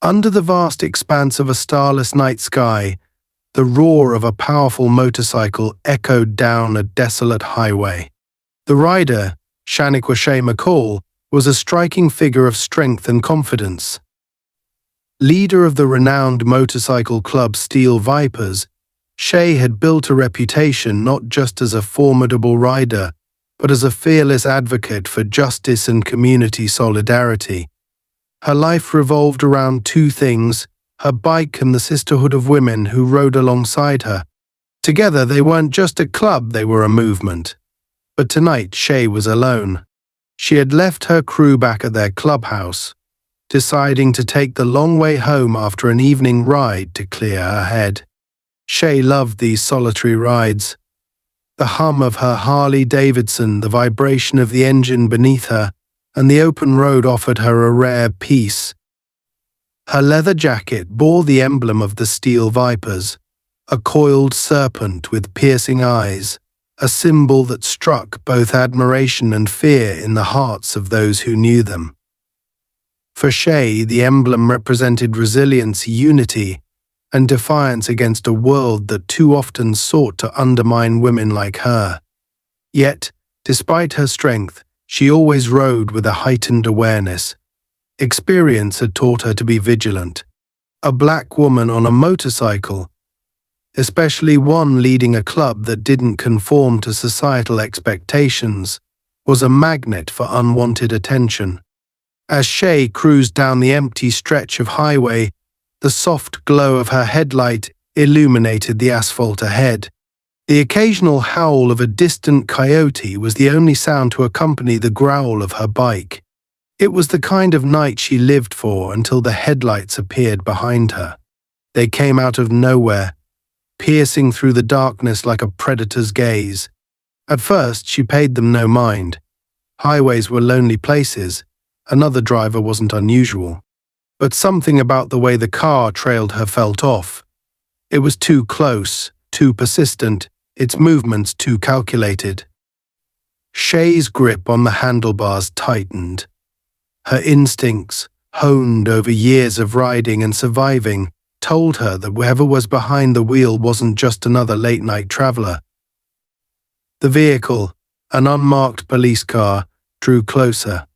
Under the vast expanse of a starless night sky, the roar of a powerful motorcycle echoed down a desolate highway. The rider, Shaniqua Shay McCall, was a striking figure of strength and confidence. Leader of the renowned motorcycle club Steel Vipers, Shay had built a reputation not just as a formidable rider, but as a fearless advocate for justice and community solidarity. Her life revolved around two things: her bike and the sisterhood of women who rode alongside her. Together, they weren't just a club, they were a movement. But tonight, Shay was alone. She had left her crew back at their clubhouse, deciding to take the long way home after an evening ride to clear her head. Shay loved these solitary rides. The hum of her Harley-Davidson, the vibration of the engine beneath her, and the open road offered her a rare peace. Her leather jacket bore the emblem of the Steel Vipers, a coiled serpent with piercing eyes, a symbol that struck both admiration and fear in the hearts of those who knew them. For Shay, the emblem represented resilience, unity, and defiance against a world that too often sought to undermine women like her. Yet, despite her strength, she always rode with a heightened awareness. Experience had taught her to be vigilant. A black woman on a motorcycle, especially one leading a club that didn't conform to societal expectations, was a magnet for unwanted attention. As Shay cruised down the empty stretch of highway, the soft glow of her headlight illuminated the asphalt ahead. The occasional howl of a distant coyote was the only sound to accompany the growl of her bike. It was the kind of night she lived for until the headlights appeared behind her. They came out of nowhere, piercing through the darkness like a predator's gaze. At first, she paid them no mind. Highways were lonely places. Another driver wasn't unusual. But something about the way the car trailed her felt off. It was too close, too persistent, its movements too calculated. Shay's grip on the handlebars tightened. Her instincts, honed over years of riding and surviving, told her that whoever was behind the wheel wasn't just another late-night traveler. The vehicle, an unmarked police car, drew closer.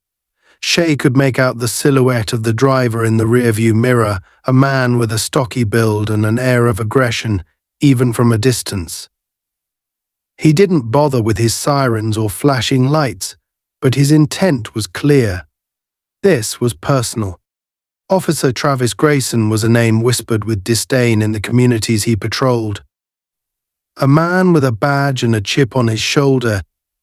Shay could make out the silhouette of the driver in the rearview mirror, a man with a stocky build and an air of aggression, even from a distance. He didn't bother with his sirens or flashing lights, but his intent was clear. This was personal. Officer Travis Grayson was a name whispered with disdain in the communities he patrolled. A man with a badge and a chip on his shoulder,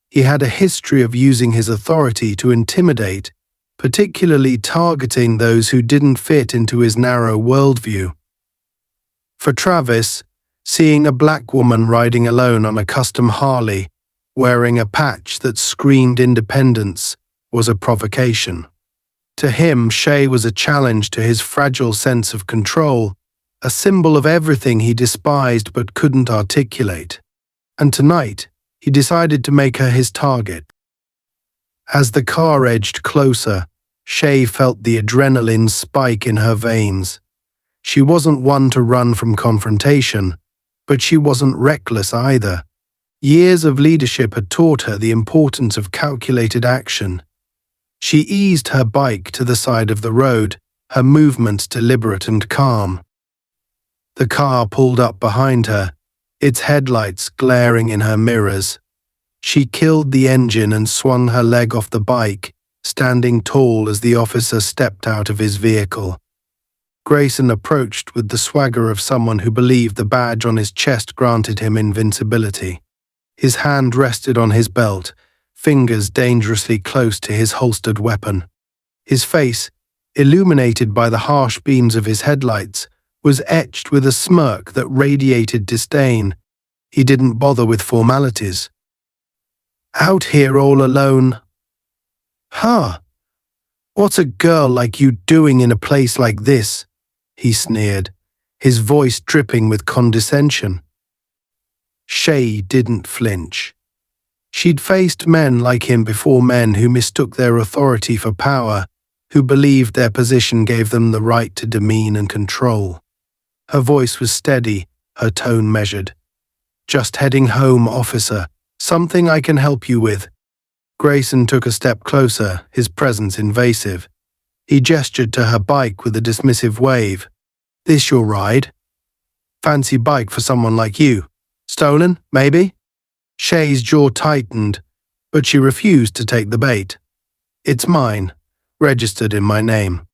he had a history of using his authority to intimidate, particularly targeting those who didn't fit into his narrow worldview. For Travis, seeing a black woman riding alone on a custom Harley, wearing a patch that screamed independence, was a provocation. To him, Shay was a challenge to his fragile sense of control, a symbol of everything he despised but couldn't articulate. And tonight, he decided to make her his target. As the car edged closer, Shay felt the adrenaline spike in her veins. She wasn't one to run from confrontation, but she wasn't reckless either. Years of leadership had taught her the importance of calculated action. She eased her bike to the side of the road, her movements deliberate and calm. The car pulled up behind her, its headlights glaring in her mirrors. She killed the engine and swung her leg off the bike, standing tall as the officer stepped out of his vehicle. Grayson approached with the swagger of someone who believed the badge on his chest granted him invincibility. His hand rested on his belt, fingers dangerously close to his holstered weapon. His face, illuminated by the harsh beams of his headlights, was etched with a smirk that radiated disdain. He didn't bother with formalities. "Out here all alone?" "Huh? What's a girl like you doing in a place like this?" he sneered, his voice dripping with condescension. Shay didn't flinch. She'd faced men like him before, men who mistook their authority for power, who believed their position gave them the right to demean and control. Her voice was steady, her tone measured. "Just heading home, officer. Something I can help you with." Grayson took a step closer, his presence invasive. He gestured to her bike with a dismissive wave. "This your ride? Fancy bike for someone like you. Stolen, maybe?" Shay's jaw tightened, but she refused to take the bait. "It's mine, registered in my name.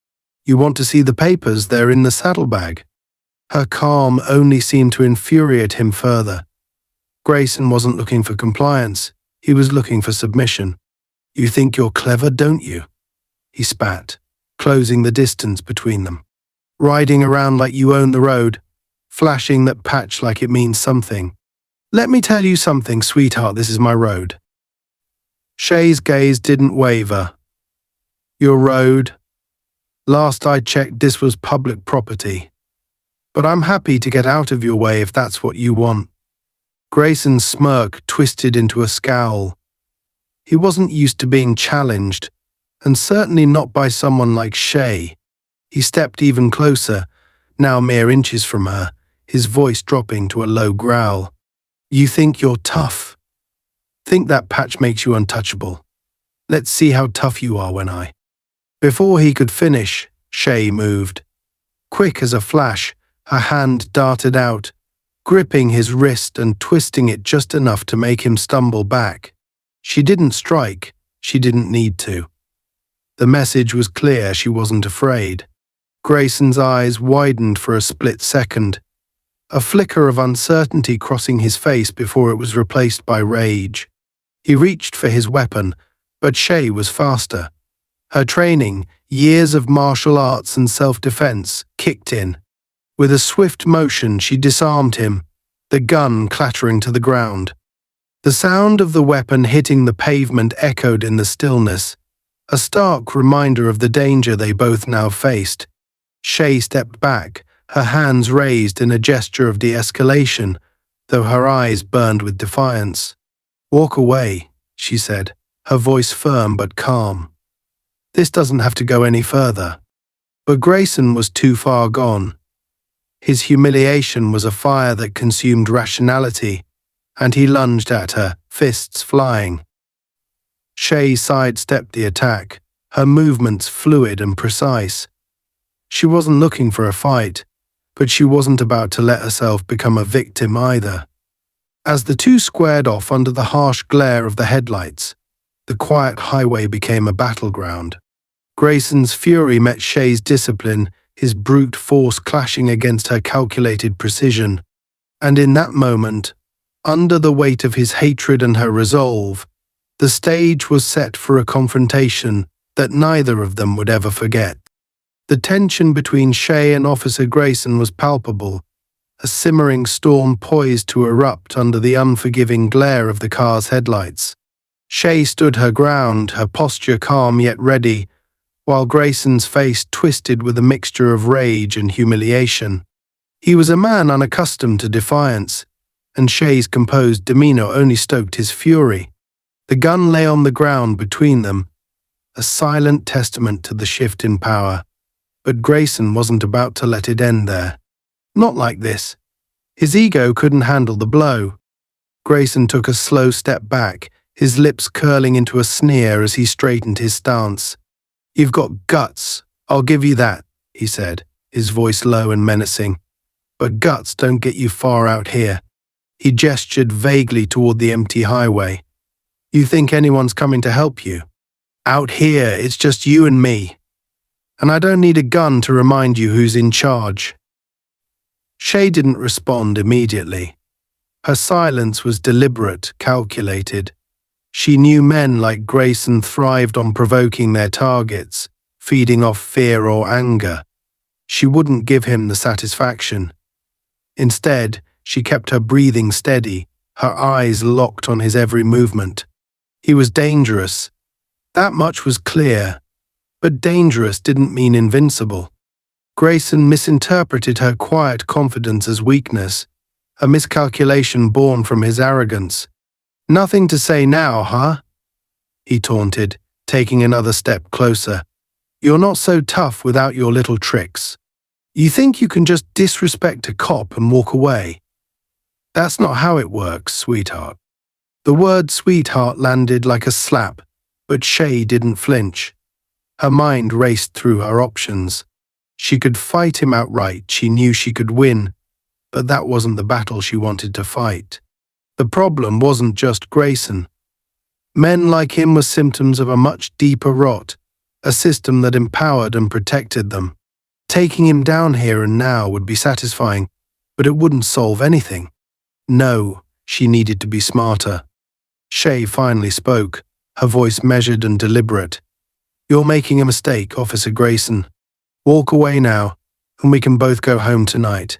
You want to see the papers? They're in the saddlebag." Her calm only seemed to infuriate him further. Grayson wasn't looking for compliance, he was looking for submission. "You think you're clever, don't you?" he spat, closing the distance between them. "Riding around like you own the road, flashing that patch like it means something. Let me tell you something, sweetheart, this is my road." Shay's gaze didn't waver. "Your road? Last I checked, this was public property. But I'm happy to get out of your way if that's what you want." Grayson's smirk twisted into a scowl. He wasn't used to being challenged, and certainly not by someone like Shay. He stepped even closer, now mere inches from her, his voice dropping to a low growl. "You think you're tough? Think that patch makes you untouchable? Let's see how tough you are when I—" Before he could finish, Shay moved. Quick as a flash, her hand darted out, gripping his wrist and twisting it just enough to make him stumble back. She didn't strike, she didn't need to. The message was clear, she wasn't afraid. Grayson's eyes widened for a split second, a flicker of uncertainty crossing his face before it was replaced by rage. He reached for his weapon, but Shay was faster. Her training, years of martial arts and self-defense, kicked in. With a swift motion, she disarmed him, the gun clattering to the ground. The sound of the weapon hitting the pavement echoed in the stillness, a stark reminder of the danger they both now faced. Shay stepped back, her hands raised in a gesture of de-escalation, though her eyes burned with defiance. "Walk away," she said, her voice firm but calm. "This doesn't have to go any further." But Grayson was too far gone. His humiliation was a fire that consumed rationality, and he lunged at her, fists flying. Shay sidestepped the attack, her movements fluid and precise. She wasn't looking for a fight, but she wasn't about to let herself become a victim either. As the two squared off under the harsh glare of the headlights, the quiet highway became a battleground. Grayson's fury met Shay's discipline, his brute force clashing against her calculated precision. And in that moment, under the weight of his hatred and her resolve, the stage was set for a confrontation that neither of them would ever forget. The tension between Shay and Officer Grayson was palpable, a simmering storm poised to erupt under the unforgiving glare of the car's headlights. Shay stood her ground, her posture calm yet ready, while Grayson's face twisted with a mixture of rage and humiliation. He was a man unaccustomed to defiance, and Shay's composed demeanor only stoked his fury. The gun lay on the ground between them, a silent testament to the shift in power. But Grayson wasn't about to let it end there. Not like this. His ego couldn't handle the blow. Grayson took a slow step back, his lips curling into a sneer as he straightened his stance. "You've got guts, I'll give you that," he said, his voice low and menacing. "But guts don't get you far out here." He gestured vaguely toward the empty highway. "You think anyone's coming to help you? Out here, it's just you and me. And I don't need a gun to remind you who's in charge." Shay didn't respond immediately. Her silence was deliberate, calculated. She knew men like Grayson thrived on provoking their targets, feeding off fear or anger. She wouldn't give him the satisfaction. Instead, she kept her breathing steady, her eyes locked on his every movement. He was dangerous. That much was clear. But dangerous didn't mean invincible. Grayson misinterpreted her quiet confidence as weakness, a miscalculation born from his arrogance. "Nothing to say now, huh?" he taunted, taking another step closer. You're not so tough without your little tricks. You think you can just disrespect a cop and walk away? That's not how it works, sweetheart. The word sweetheart landed like a slap, but Shay didn't flinch. Her mind raced through her options. She could fight him outright, she knew she could win, but that wasn't the battle she wanted to fight. The problem wasn't just Grayson. Men like him were symptoms of a much deeper rot, a system that empowered and protected them. Taking him down here and now would be satisfying, but it wouldn't solve anything. No, she needed to be smarter. Shay finally spoke, her voice measured and deliberate. You're making a mistake, Officer Grayson. Walk away now, and we can both go home tonight.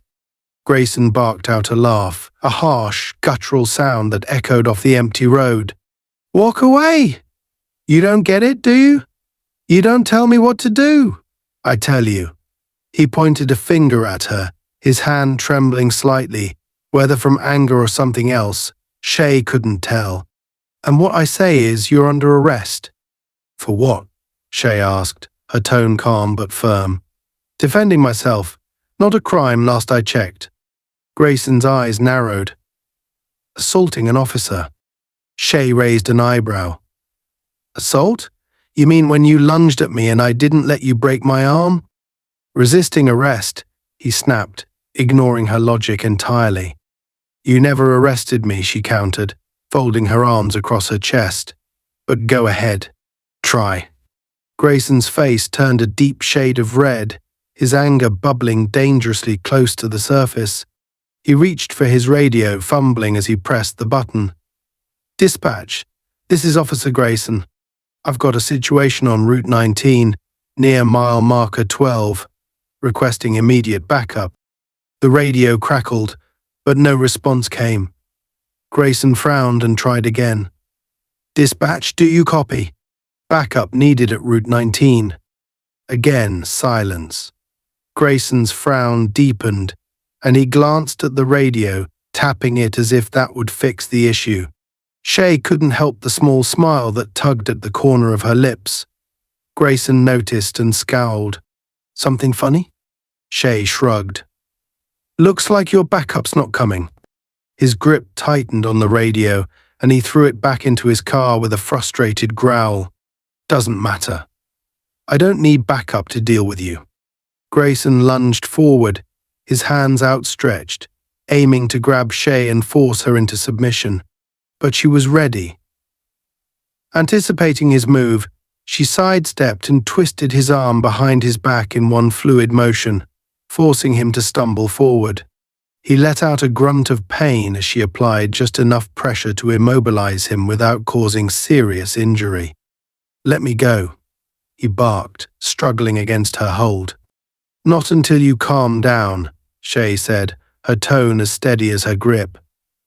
Grayson barked out a laugh, a harsh, guttural sound that echoed off the empty road. Walk away! You don't get it, do you? You don't tell me what to do. I tell you. He pointed a finger at her, his hand trembling slightly, whether from anger or something else. Shay couldn't tell. And what I say is you're under arrest. For what? Shay asked, her tone calm but firm. Defending myself. Not a crime last I checked. Grayson's eyes narrowed. Assaulting an officer. Shay raised an eyebrow. Assault? You mean when you lunged at me and I didn't let you break my arm? Resisting arrest, he snapped, ignoring her logic entirely. You never arrested me, she countered, folding her arms across her chest. But go ahead. Try. Grayson's face turned a deep shade of red, his anger bubbling dangerously close to the surface. He reached for his radio, fumbling as he pressed the button. Dispatch, this is Officer Grayson. I've got a situation on Route 19, near mile marker 12, requesting immediate backup. The radio crackled, but no response came. Grayson frowned and tried again. Dispatch, do you copy? Backup needed at Route 19. Again, silence. Grayson's frown deepened, and he glanced at the radio, tapping it as if that would fix the issue. Shay couldn't help the small smile that tugged at the corner of her lips. Grayson noticed and scowled. Something funny? Shay shrugged. Looks like your backup's not coming. His grip tightened on the radio, and he threw it back into his car with a frustrated growl. Doesn't matter. I don't need backup to deal with you. Grayson lunged forward, his hands outstretched, aiming to grab Shay and force her into submission. But she was ready. Anticipating his move, she sidestepped and twisted his arm behind his back in one fluid motion, forcing him to stumble forward. He let out a grunt of pain as she applied just enough pressure to immobilize him without causing serious injury. Let me go, he barked, struggling against her hold. Not until you calm down, Shay said, her tone as steady as her grip.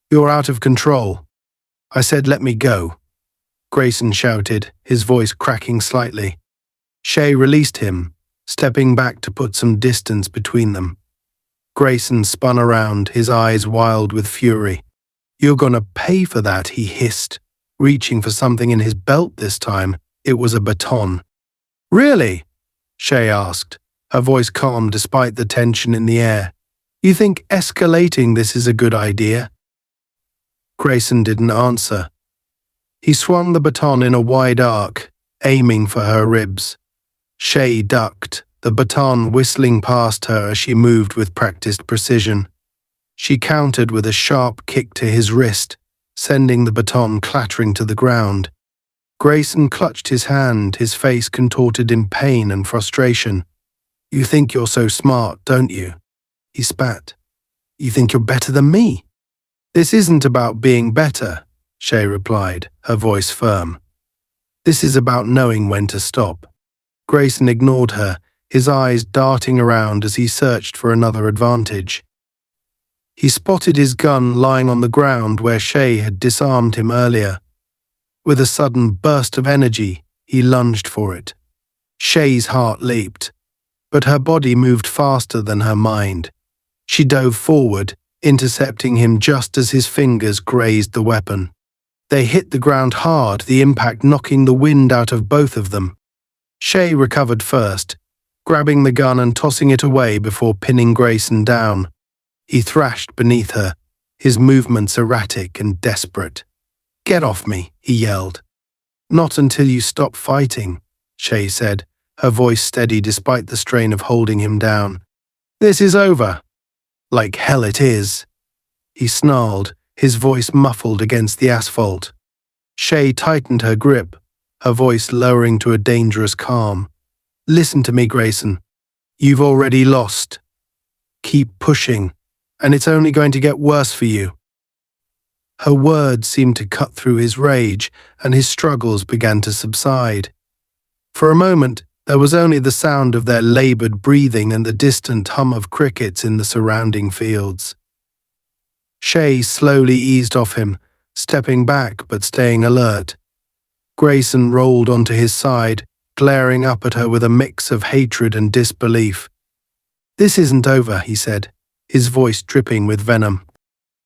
You're out of control. I said let me go, Grayson shouted, his voice cracking slightly. Shay released him, stepping back to put some distance between them. Grayson spun around, his eyes wild with fury. You're gonna pay for that, he hissed, reaching for something in his belt this time. It was a baton. Really? Shay asked, her voice calm despite the tension in the air. You think escalating this is a good idea? Grayson didn't answer. He swung the baton in a wide arc, aiming for her ribs. Shay ducked, the baton whistling past her as she moved with practiced precision. She countered with a sharp kick to his wrist, sending the baton clattering to the ground. Grayson clutched his hand, his face contorted in pain and frustration. You think you're so smart, don't you? He spat. You think you're better than me? This isn't about being better, Shay replied, her voice firm. This is about knowing when to stop. Grayson ignored her, his eyes darting around as he searched for another advantage. He spotted his gun lying on the ground where Shay had disarmed him earlier. With a sudden burst of energy, he lunged for it. Shay's heart leaped, but her body moved faster than her mind. She dove forward, intercepting him just as his fingers grazed the weapon. They hit the ground hard, the impact knocking the wind out of both of them. Shay recovered first, grabbing the gun and tossing it away before pinning Grayson down. He thrashed beneath her, his movements erratic and desperate. "Get off me," he yelled. "Not until you stop fighting," Shay said, her voice steady despite the strain of holding him down. "This is over." "Like hell it is," he snarled, his voice muffled against the asphalt. Shay tightened her grip, her voice lowering to a dangerous calm. "Listen to me, Grayson. You've already lost. Keep pushing, and it's only going to get worse for you." Her words seemed to cut through his rage, and his struggles began to subside. For a moment, there was only the sound of their labored breathing and the distant hum of crickets in the surrounding fields. Shay slowly eased off him, stepping back but staying alert. Grayson rolled onto his side, glaring up at her with a mix of hatred and disbelief. "This isn't over," he said, his voice dripping with venom.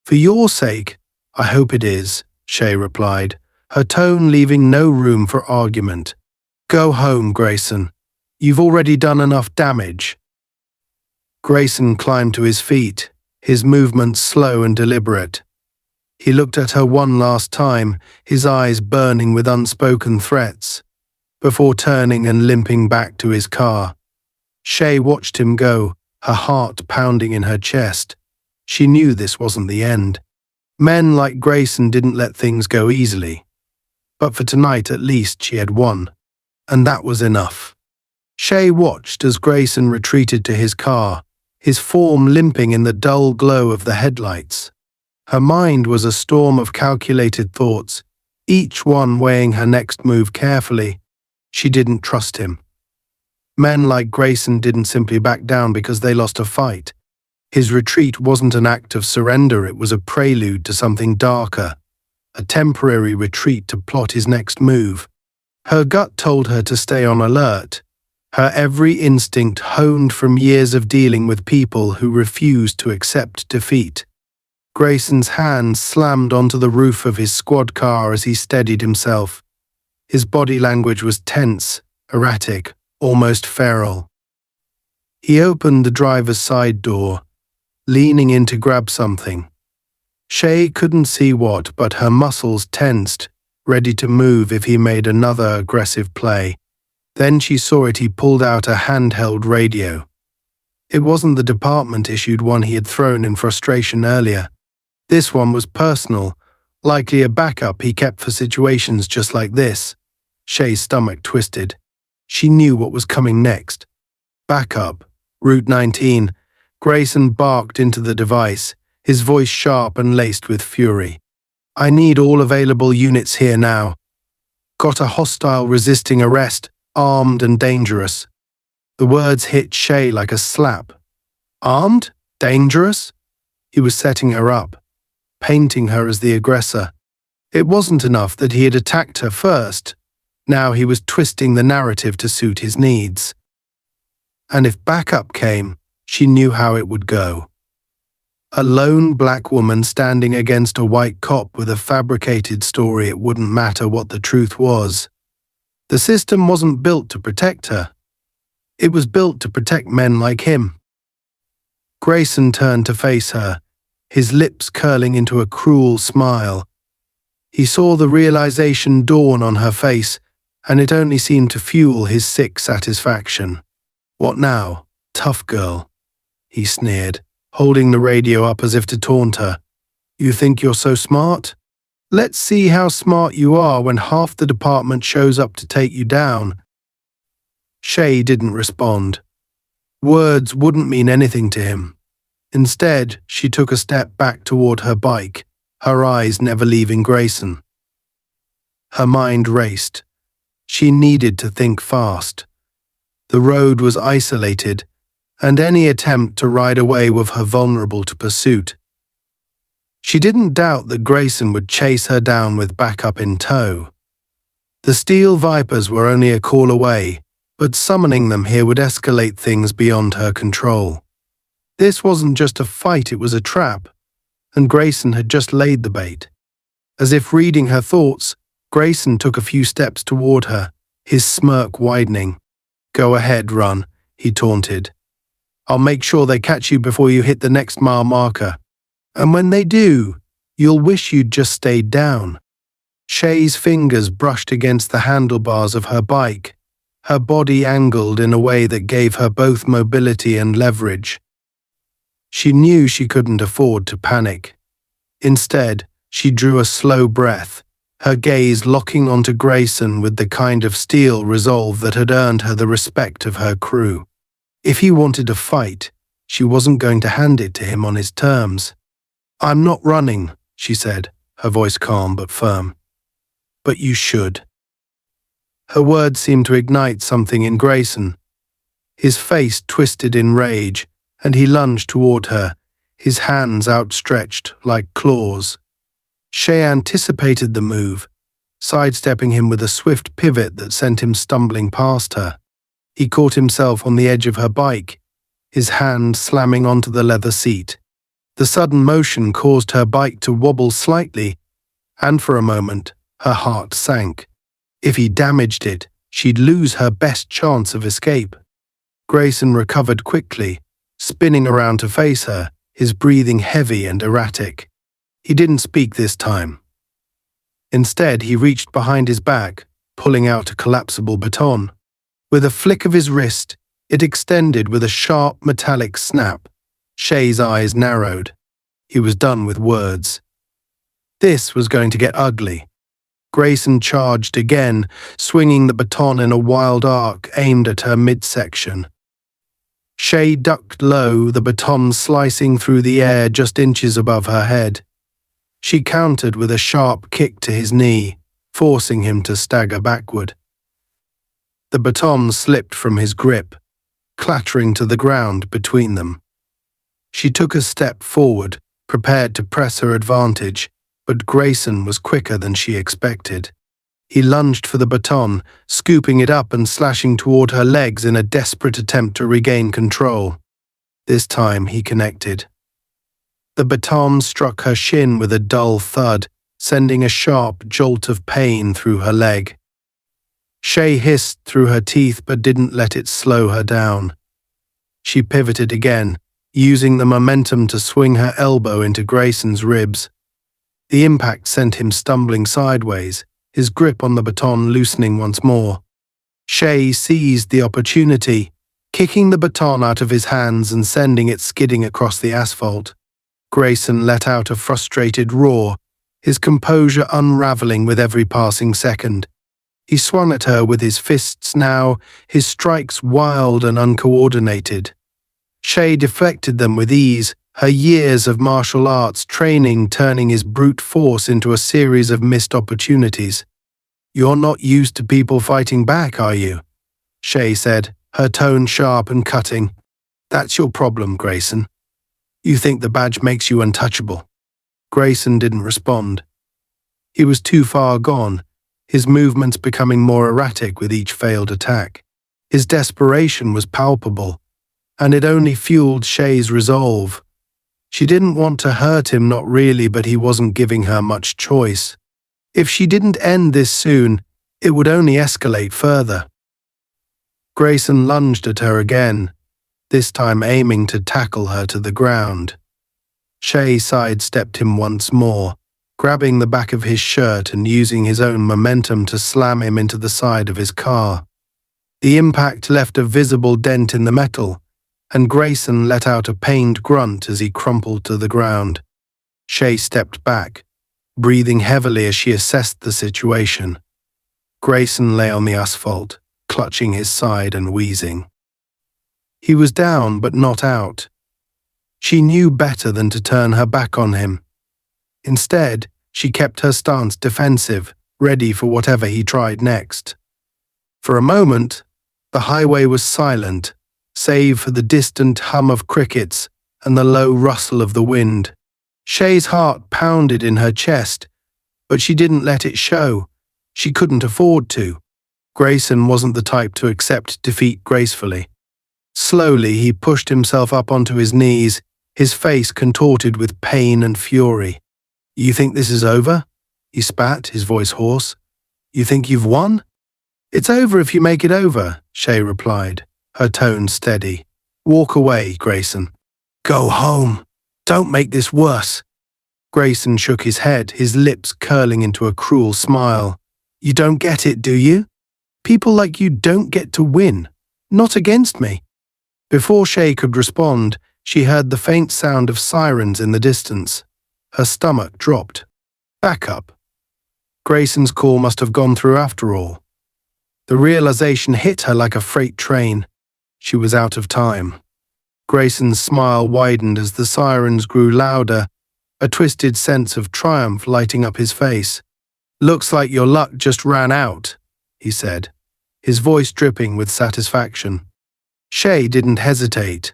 "For your sake, I hope it is," Shay replied, her tone leaving no room for argument. "Go home, Grayson. You've already done enough damage." Grayson climbed to his feet, his movements slow and deliberate. He looked at her one last time, his eyes burning with unspoken threats, before turning and limping back to his car. Shay watched him go, her heart pounding in her chest. She knew this wasn't the end. Men like Grayson didn't let things go easily. But for tonight at least she had won. And that was enough. Shay watched as Grayson retreated to his car, his form limping in the dull glow of the headlights. Her mind was a storm of calculated thoughts, each one weighing her next move carefully. She didn't trust him. Men like Grayson didn't simply back down because they lost a fight. His retreat wasn't an act of surrender, it was a prelude to something darker, a temporary retreat to plot his next move. Her gut told her to stay on alert, her every instinct honed from years of dealing with people who refused to accept defeat. Grayson's hand slammed onto the roof of his squad car as he steadied himself. His body language was tense, erratic, almost feral. He opened the driver's side door, leaning in to grab something. Shay couldn't see what, but her muscles tensed, ready to move if he made another aggressive play. Then she saw it. He pulled out a handheld radio. It wasn't the department-issued one he had thrown in frustration earlier. This one was personal, likely a backup he kept for situations just like this. Shay's stomach twisted. She knew what was coming next. Backup, Route 19. Grayson barked into the device, his voice sharp and laced with fury. "I need all available units here now. Got a hostile resisting arrest, armed and dangerous." The words hit Shay like a slap. Armed? Dangerous? He was setting her up, painting her as the aggressor. It wasn't enough that he had attacked her first. Now he was twisting the narrative to suit his needs. And if backup came, she knew how it would go. A lone black woman standing against a white cop with a fabricated story. It wouldn't matter what the truth was. The system wasn't built to protect her. It was built to protect men like him. Grayson turned to face her, his lips curling into a cruel smile. He saw the realization dawn on her face, and it only seemed to fuel his sick satisfaction. "What now, tough girl?" he sneered, holding the radio up as if to taunt her. "You think you're so smart? Let's see how smart you are when half the department shows up to take you down." Shay didn't respond. Words wouldn't mean anything to him. Instead, she took a step back toward her bike, her eyes never leaving Grayson. Her mind raced. She needed to think fast. The road was isolated, and any attempt to ride away with her vulnerable to pursuit. She didn't doubt that Grayson would chase her down with backup in tow. The Steel Vipers were only a call away, but summoning them here would escalate things beyond her control. This wasn't just a fight, it was a trap, and Grayson had just laid the bait. As if reading her thoughts, Grayson took a few steps toward her, his smirk widening. "Go ahead, run," he taunted. "I'll make sure they catch you before you hit the next mile marker. And when they do, you'll wish you'd just stayed down." Shay's fingers brushed against the handlebars of her bike, her body angled in a way that gave her both mobility and leverage. She knew she couldn't afford to panic. Instead, she drew a slow breath, her gaze locking onto Grayson with the kind of steel resolve that had earned her the respect of her crew. If he wanted to fight, she wasn't going to hand it to him on his terms. "I'm not running," she said, her voice calm but firm. "But you should." Her words seemed to ignite something in Grayson. His face twisted in rage, and he lunged toward her, his hands outstretched like claws. Shay anticipated the move, sidestepping him with a swift pivot that sent him stumbling past her. He caught himself on the edge of her bike, his hand slamming onto the leather seat. The sudden motion caused her bike to wobble slightly, and for a moment, her heart sank. If he damaged it, she'd lose her best chance of escape. Grayson recovered quickly, spinning around to face her, his breathing heavy and erratic. He didn't speak this time. Instead, he reached behind his back, pulling out a collapsible baton. With a flick of his wrist, it extended with a sharp metallic snap. Shay's eyes narrowed. He was done with words. This was going to get ugly. Grayson charged again, swinging the baton in a wild arc aimed at her midsection. Shay ducked low, the baton slicing through the air just inches above her head. She countered with a sharp kick to his knee, forcing him to stagger backward. The baton slipped from his grip, clattering to the ground between them. She took a step forward, prepared to press her advantage, but Grayson was quicker than she expected. He lunged for the baton, scooping it up and slashing toward her legs in a desperate attempt to regain control. This time he connected. The baton struck her shin with a dull thud, sending a sharp jolt of pain through her leg. Shay hissed through her teeth but didn't let it slow her down. She pivoted again, using the momentum to swing her elbow into Grayson's ribs. The impact sent him stumbling sideways, his grip on the baton loosening once more. Shay seized the opportunity, kicking the baton out of his hands and sending it skidding across the asphalt. Grayson let out a frustrated roar, his composure unraveling with every passing second. He swung at her with his fists now, his strikes wild and uncoordinated. Shay deflected them with ease, her years of martial arts training turning his brute force into a series of missed opportunities. "You're not used to people fighting back, are you?" Shay said, her tone sharp and cutting. "That's your problem, Grayson. You think the badge makes you untouchable." Grayson didn't respond. He was too far gone, his movements becoming more erratic with each failed attack. His desperation was palpable, and it only fueled Shay's resolve. She didn't want to hurt him, not really, but he wasn't giving her much choice. If she didn't end this soon, it would only escalate further. Grayson lunged at her again, this time aiming to tackle her to the ground. Shay sidestepped him once more, grabbing the back of his shirt and using his own momentum to slam him into the side of his car. The impact left a visible dent in the metal, and Grayson let out a pained grunt as he crumpled to the ground. Shay stepped back, breathing heavily as she assessed the situation. Grayson lay on the asphalt, clutching his side and wheezing. He was down but not out. She knew better than to turn her back on him. Instead, she kept her stance defensive, ready for whatever he tried next. For a moment, the highway was silent, save for the distant hum of crickets and the low rustle of the wind. Shay's heart pounded in her chest, but she didn't let it show. She couldn't afford to. Grayson wasn't the type to accept defeat gracefully. Slowly, he pushed himself up onto his knees, his face contorted with pain and fury. "You think this is over?" he spat, his voice hoarse. "You think you've won?" It's over if you make it over, Shay replied, her tone steady. Walk away, Grayson. Go home. Don't make this worse. Grayson shook his head, his lips curling into a cruel smile. You don't get it, do you? People like you don't get to win. Not against me. Before Shay could respond, she heard the faint sound of sirens in the distance. Her stomach dropped. Back up. Grayson's call must have gone through after all. The realization hit her like a freight train. She was out of time. Grayson's smile widened as the sirens grew louder, a twisted sense of triumph lighting up his face. Looks like your luck just ran out, he said, his voice dripping with satisfaction. Shay didn't hesitate.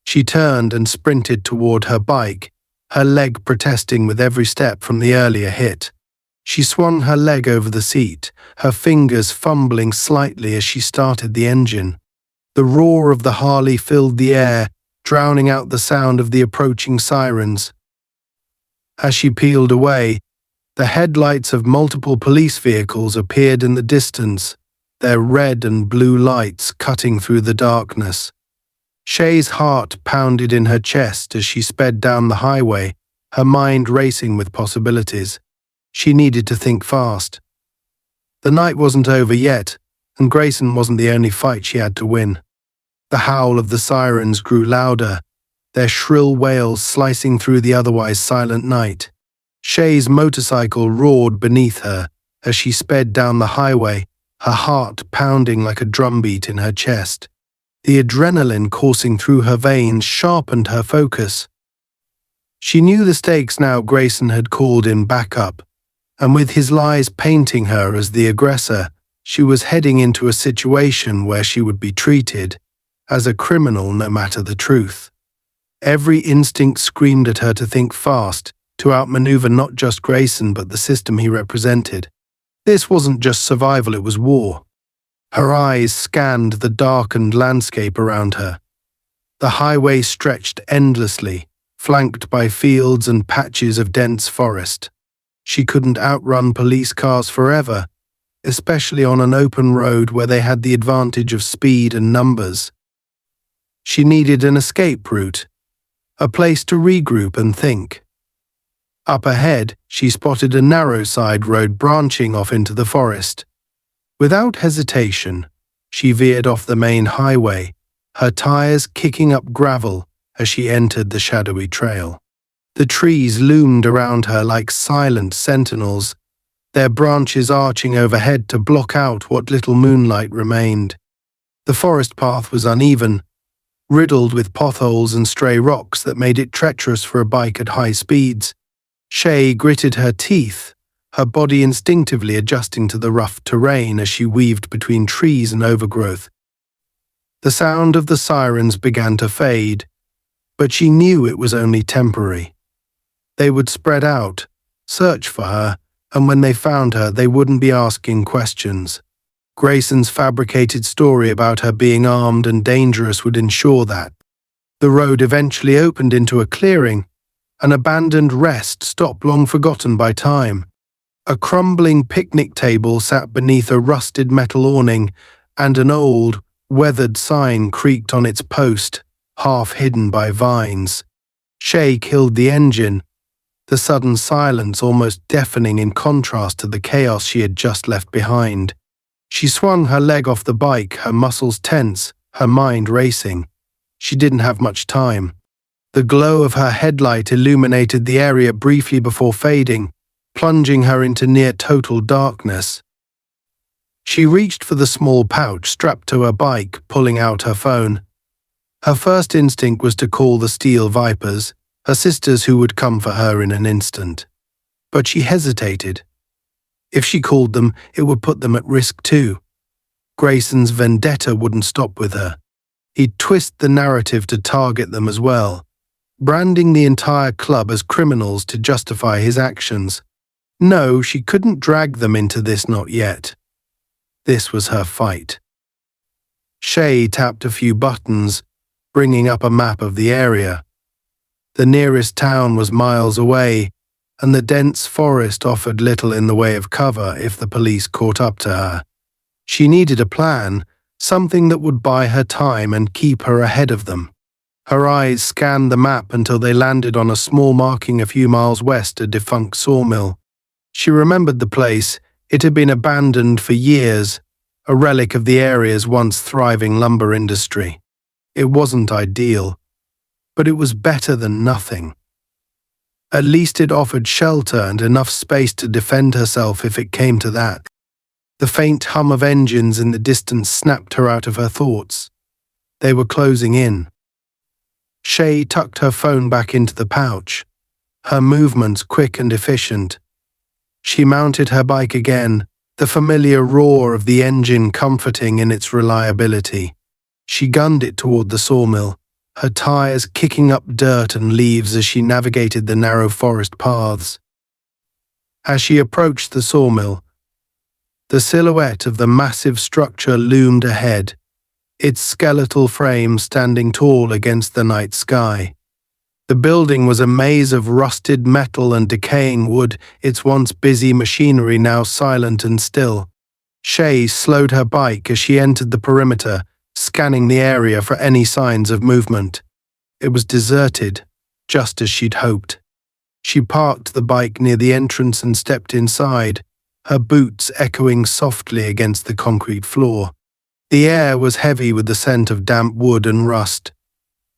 She turned and sprinted toward her bike, her leg protesting with every step from the earlier hit. She swung her leg over the seat, her fingers fumbling slightly as she started the engine. The roar of the Harley filled the air, drowning out the sound of the approaching sirens. As she peeled away, the headlights of multiple police vehicles appeared in the distance, their red and blue lights cutting through the darkness. Shay's heart pounded in her chest as she sped down the highway, her mind racing with possibilities. She needed to think fast. The night wasn't over yet, and Grayson wasn't the only fight she had to win. The howl of the sirens grew louder, their shrill wails slicing through the otherwise silent night. Shay's motorcycle roared beneath her as she sped down the highway, her heart pounding like a drumbeat in her chest. The adrenaline coursing through her veins sharpened her focus. She knew the stakes now. Grayson had called in backup, and with his lies painting her as the aggressor, she was heading into a situation where she would be treated as a criminal no matter the truth. Every instinct screamed at her to think fast, to outmaneuver not just Grayson but the system he represented. This wasn't just survival, it was war. Her eyes scanned the darkened landscape around her. The highway stretched endlessly, flanked by fields and patches of dense forest. She couldn't outrun police cars forever, especially on an open road where they had the advantage of speed and numbers. She needed an escape route, a place to regroup and think. Up ahead, she spotted a narrow side road branching off into the forest. Without hesitation, she veered off the main highway, her tires kicking up gravel as she entered the shadowy trail. The trees loomed around her like silent sentinels, their branches arching overhead to block out what little moonlight remained. The forest path was uneven, riddled with potholes and stray rocks that made it treacherous for a bike at high speeds. Shay gritted her teeth, her body instinctively adjusting to the rough terrain as she weaved between trees and overgrowth. The sound of the sirens began to fade, but she knew it was only temporary. They would spread out, search for her, and when they found her, they wouldn't be asking questions. Grayson's fabricated story about her being armed and dangerous would ensure that. The road eventually opened into a clearing, an abandoned rest stop long forgotten by time. A crumbling picnic table sat beneath a rusted metal awning, and an old, weathered sign creaked on its post, half hidden by vines. Shay killed the engine, the sudden silence almost deafening in contrast to the chaos she had just left behind. She swung her leg off the bike, her muscles tense, her mind racing. She didn't have much time. The glow of her headlight illuminated the area briefly before fading, plunging her into near-total darkness. She reached for the small pouch strapped to her bike, pulling out her phone. Her first instinct was to call the Steel Vipers, her sisters who would come for her in an instant. But she hesitated. If she called them, it would put them at risk too. Grayson's vendetta wouldn't stop with her. He'd twist the narrative to target them as well, branding the entire club as criminals to justify his actions. No, she couldn't drag them into this, not yet. This was her fight. Shay tapped a few buttons, bringing up a map of the area. The nearest town was miles away, and the dense forest offered little in the way of cover if the police caught up to her. She needed a plan, something that would buy her time and keep her ahead of them. Her eyes scanned the map until they landed on a small marking a few miles west, a defunct sawmill. She remembered the place. It had been abandoned for years, a relic of the area's once thriving lumber industry. It wasn't ideal, but it was better than nothing. At least it offered shelter and enough space to defend herself if it came to that. The faint hum of engines in the distance snapped her out of her thoughts. They were closing in. Shay tucked her phone back into the pouch, her movements quick and efficient. She mounted her bike again, the familiar roar of the engine comforting in its reliability. She gunned it toward the sawmill, her tires kicking up dirt and leaves as she navigated the narrow forest paths. As she approached the sawmill, the silhouette of the massive structure loomed ahead, its skeletal frame standing tall against the night sky. The building was a maze of rusted metal and decaying wood, its once busy machinery now silent and still. Shay slowed her bike as she entered the perimeter, scanning the area for any signs of movement. It was deserted, just as she'd hoped. She parked the bike near the entrance and stepped inside, her boots echoing softly against the concrete floor. The air was heavy with the scent of damp wood and rust,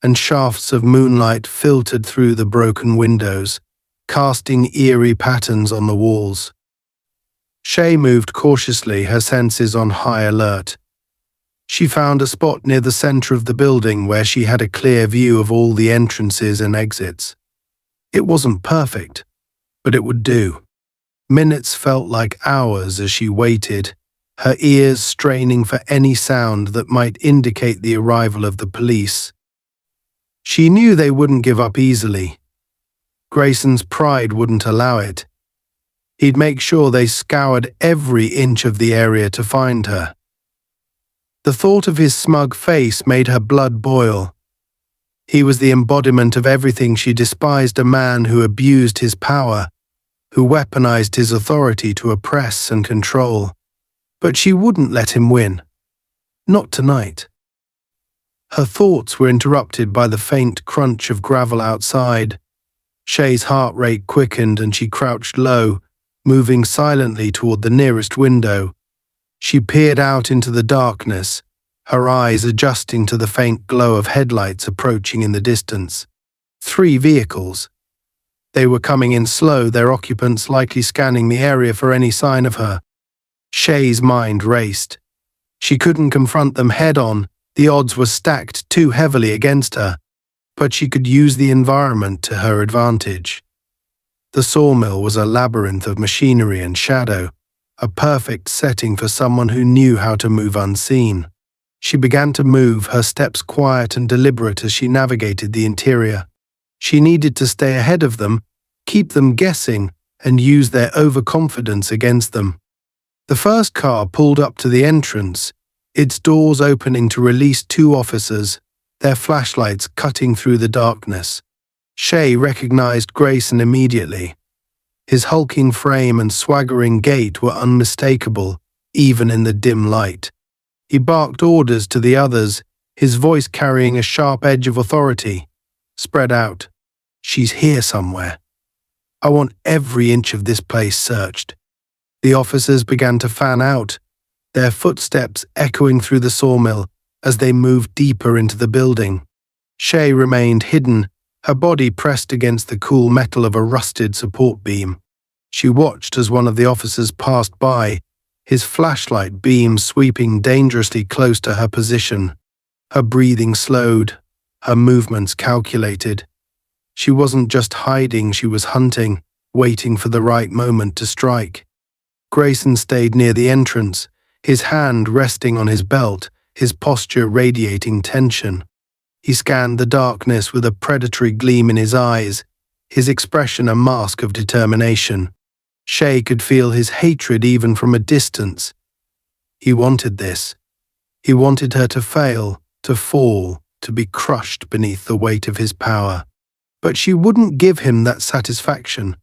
and shafts of moonlight filtered through the broken windows, casting eerie patterns on the walls. Shay moved cautiously, her senses on high alert. She found a spot near the center of the building where she had a clear view of all the entrances and exits. It wasn't perfect, but it would do. Minutes felt like hours as she waited, her ears straining for any sound that might indicate the arrival of the police. She knew they wouldn't give up easily. Grayson's pride wouldn't allow it. He'd make sure they scoured every inch of the area to find her. The thought of his smug face made her blood boil. He was the embodiment of everything she despised, a man who abused his power, who weaponized his authority to oppress and control. But she wouldn't let him win. Not tonight. Her thoughts were interrupted by the faint crunch of gravel outside. Shay's heart rate quickened and she crouched low, moving silently toward the nearest window. She peered out into the darkness, her eyes adjusting to the faint glow of headlights approaching in the distance. 3 vehicles. They were coming in slow, their occupants likely scanning the area for any sign of her. Shay's mind raced. She couldn't confront them head-on, the odds were stacked too heavily against her, but she could use the environment to her advantage. The sawmill was a labyrinth of machinery and shadow, a perfect setting for someone who knew how to move unseen. She began to move, her steps quiet and deliberate as she navigated the interior. She needed to stay ahead of them, keep them guessing, and use their overconfidence against them. The first car pulled up to the entrance, its doors opening to release 2 officers, their flashlights cutting through the darkness. Shay recognized Grayson immediately. His hulking frame and swaggering gait were unmistakable, even in the dim light. He barked orders to the others, his voice carrying a sharp edge of authority. Spread out. She's here somewhere. I want every inch of this place searched. The officers began to fan out, their footsteps echoing through the sawmill as they moved deeper into the building. Shay remained hidden, her body pressed against the cool metal of a rusted support beam. She watched as one of the officers passed by, his flashlight beam sweeping dangerously close to her position. Her breathing slowed, her movements calculated. She wasn't just hiding, she was hunting, waiting for the right moment to strike. Grayson stayed near the entrance, his hand resting on his belt, his posture radiating tension. He scanned the darkness with a predatory gleam in his eyes, his expression a mask of determination. Shay could feel his hatred even from a distance. He wanted this. He wanted her to fail, to fall, to be crushed beneath the weight of his power. But she wouldn't give him that satisfaction.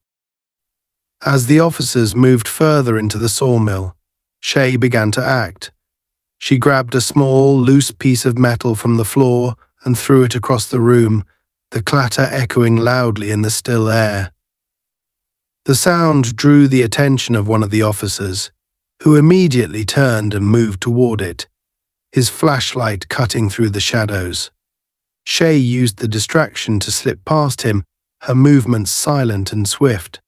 As the officers moved further into the sawmill, Shay began to act, She grabbed a small, loose piece of metal from the floor and threw it across the room, the clatter echoing loudly in the still air. The sound drew the attention of one of the officers, who immediately turned and moved toward it, his flashlight cutting through the shadows. Shay used the distraction to slip past him, her movements silent and swift.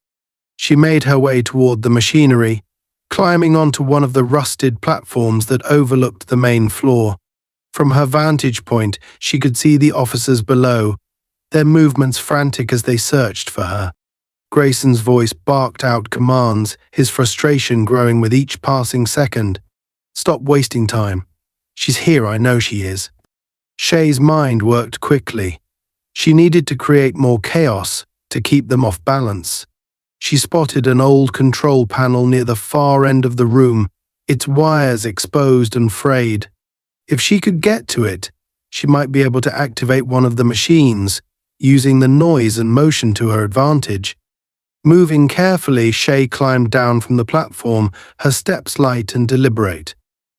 She made her way toward the machinery, climbing onto one of the rusted platforms that overlooked the main floor. From her vantage point, she could see the officers below, their movements frantic as they searched for her. Grayson's voice barked out commands, his frustration growing with each passing second. "Stop wasting time. She's here, I know she is." Shay's mind worked quickly. She needed to create more chaos to keep them off balance. She spotted an old control panel near the far end of the room, its wires exposed and frayed. If she could get to it, she might be able to activate one of the machines, using the noise and motion to her advantage. Moving carefully, Shay climbed down from the platform, her steps light and deliberate.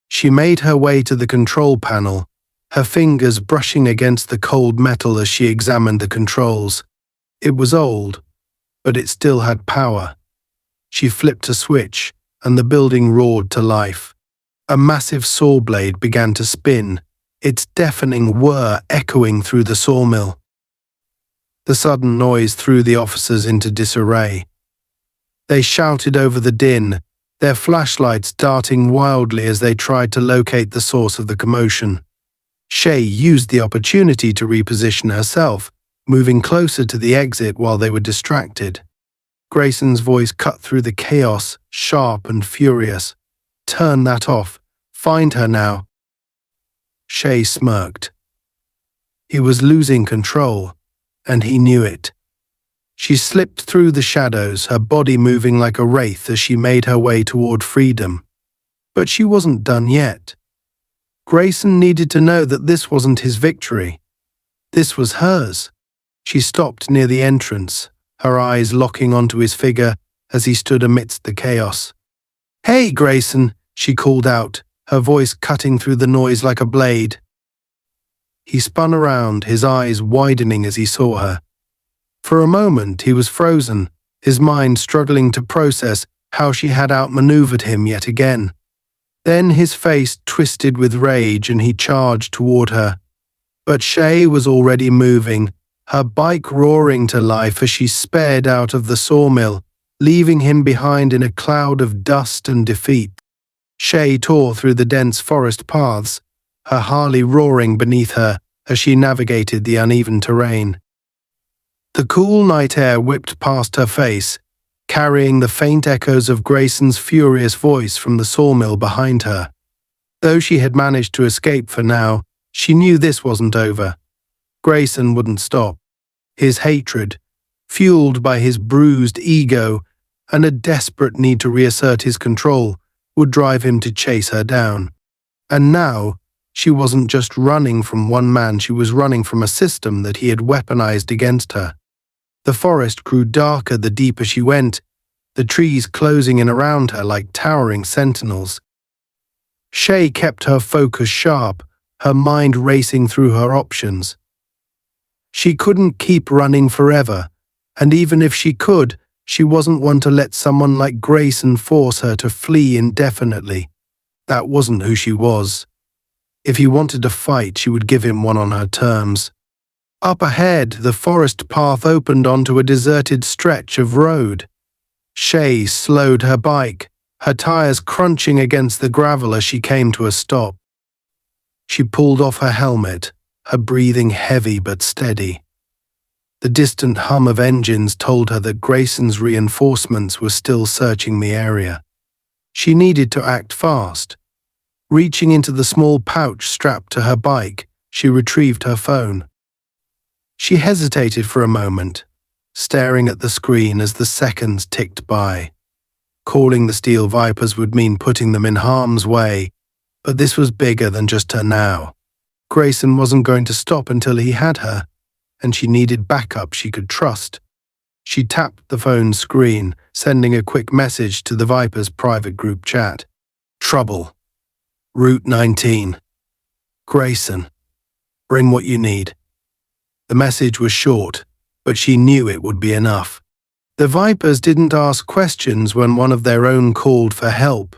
She made her way to the control panel, her fingers brushing against the cold metal as she examined the controls. It was old, but it still had power. She flipped a switch, and the building roared to life. A massive saw blade began to spin, its deafening whir echoing through the sawmill. The sudden noise threw the officers into disarray. They shouted over the din, their flashlights darting wildly as they tried to locate the source of the commotion. Shay used the opportunity to reposition herself, moving closer to the exit while they were distracted. Grayson's voice cut through the chaos, sharp and furious. "Turn that off. Find her now." Shay smirked. He was losing control, and he knew it. She slipped through the shadows, her body moving like a wraith as she made her way toward freedom. But she wasn't done yet. Grayson needed to know that this wasn't his victory. This was hers. She stopped near the entrance, her eyes locking onto his figure as he stood amidst the chaos. "Hey, Grayson," she called out, her voice cutting through the noise like a blade. He spun around, his eyes widening as he saw her. For a moment, he was frozen, his mind struggling to process how she had outmaneuvered him yet again. Then his face twisted with rage and he charged toward her. But Shay was already moving, her bike roaring to life as she sped out of the sawmill, leaving him behind in a cloud of dust and defeat. Shay tore through the dense forest paths, her Harley roaring beneath her as she navigated the uneven terrain. The cool night air whipped past her face, carrying the faint echoes of Grayson's furious voice from the sawmill behind her. Though she had managed to escape for now, she knew this wasn't over. Grayson wouldn't stop. His hatred, fueled by his bruised ego and a desperate need to reassert his control, would drive him to chase her down. And now, she wasn't just running from one man, she was running from a system that he had weaponized against her. The forest grew darker the deeper she went, the trees closing in around her like towering sentinels. Shay kept her focus sharp, her mind racing through her options. She couldn't keep running forever, and even if she could, she wasn't one to let someone like Grayson force her to flee indefinitely. That wasn't who she was. If he wanted to fight, she would give him one on her terms. Up ahead, the forest path opened onto a deserted stretch of road. Shay slowed her bike, her tires crunching against the gravel as she came to a stop. She pulled off her helmet, her breathing heavy but steady. The distant hum of engines told her that Grayson's reinforcements were still searching the area. She needed to act fast. Reaching into the small pouch strapped to her bike, she retrieved her phone. She hesitated for a moment, staring at the screen as the seconds ticked by. Calling the Steel Vipers would mean putting them in harm's way, but this was bigger than just her now. Grayson wasn't going to stop until he had her, and she needed backup she could trust. She tapped the phone's screen, sending a quick message to the Vipers' private group chat. "Trouble. Route 19. Grayson, bring what you need. The message was short, but she knew it would be enough. The Vipers didn't ask questions when one of their own called for help.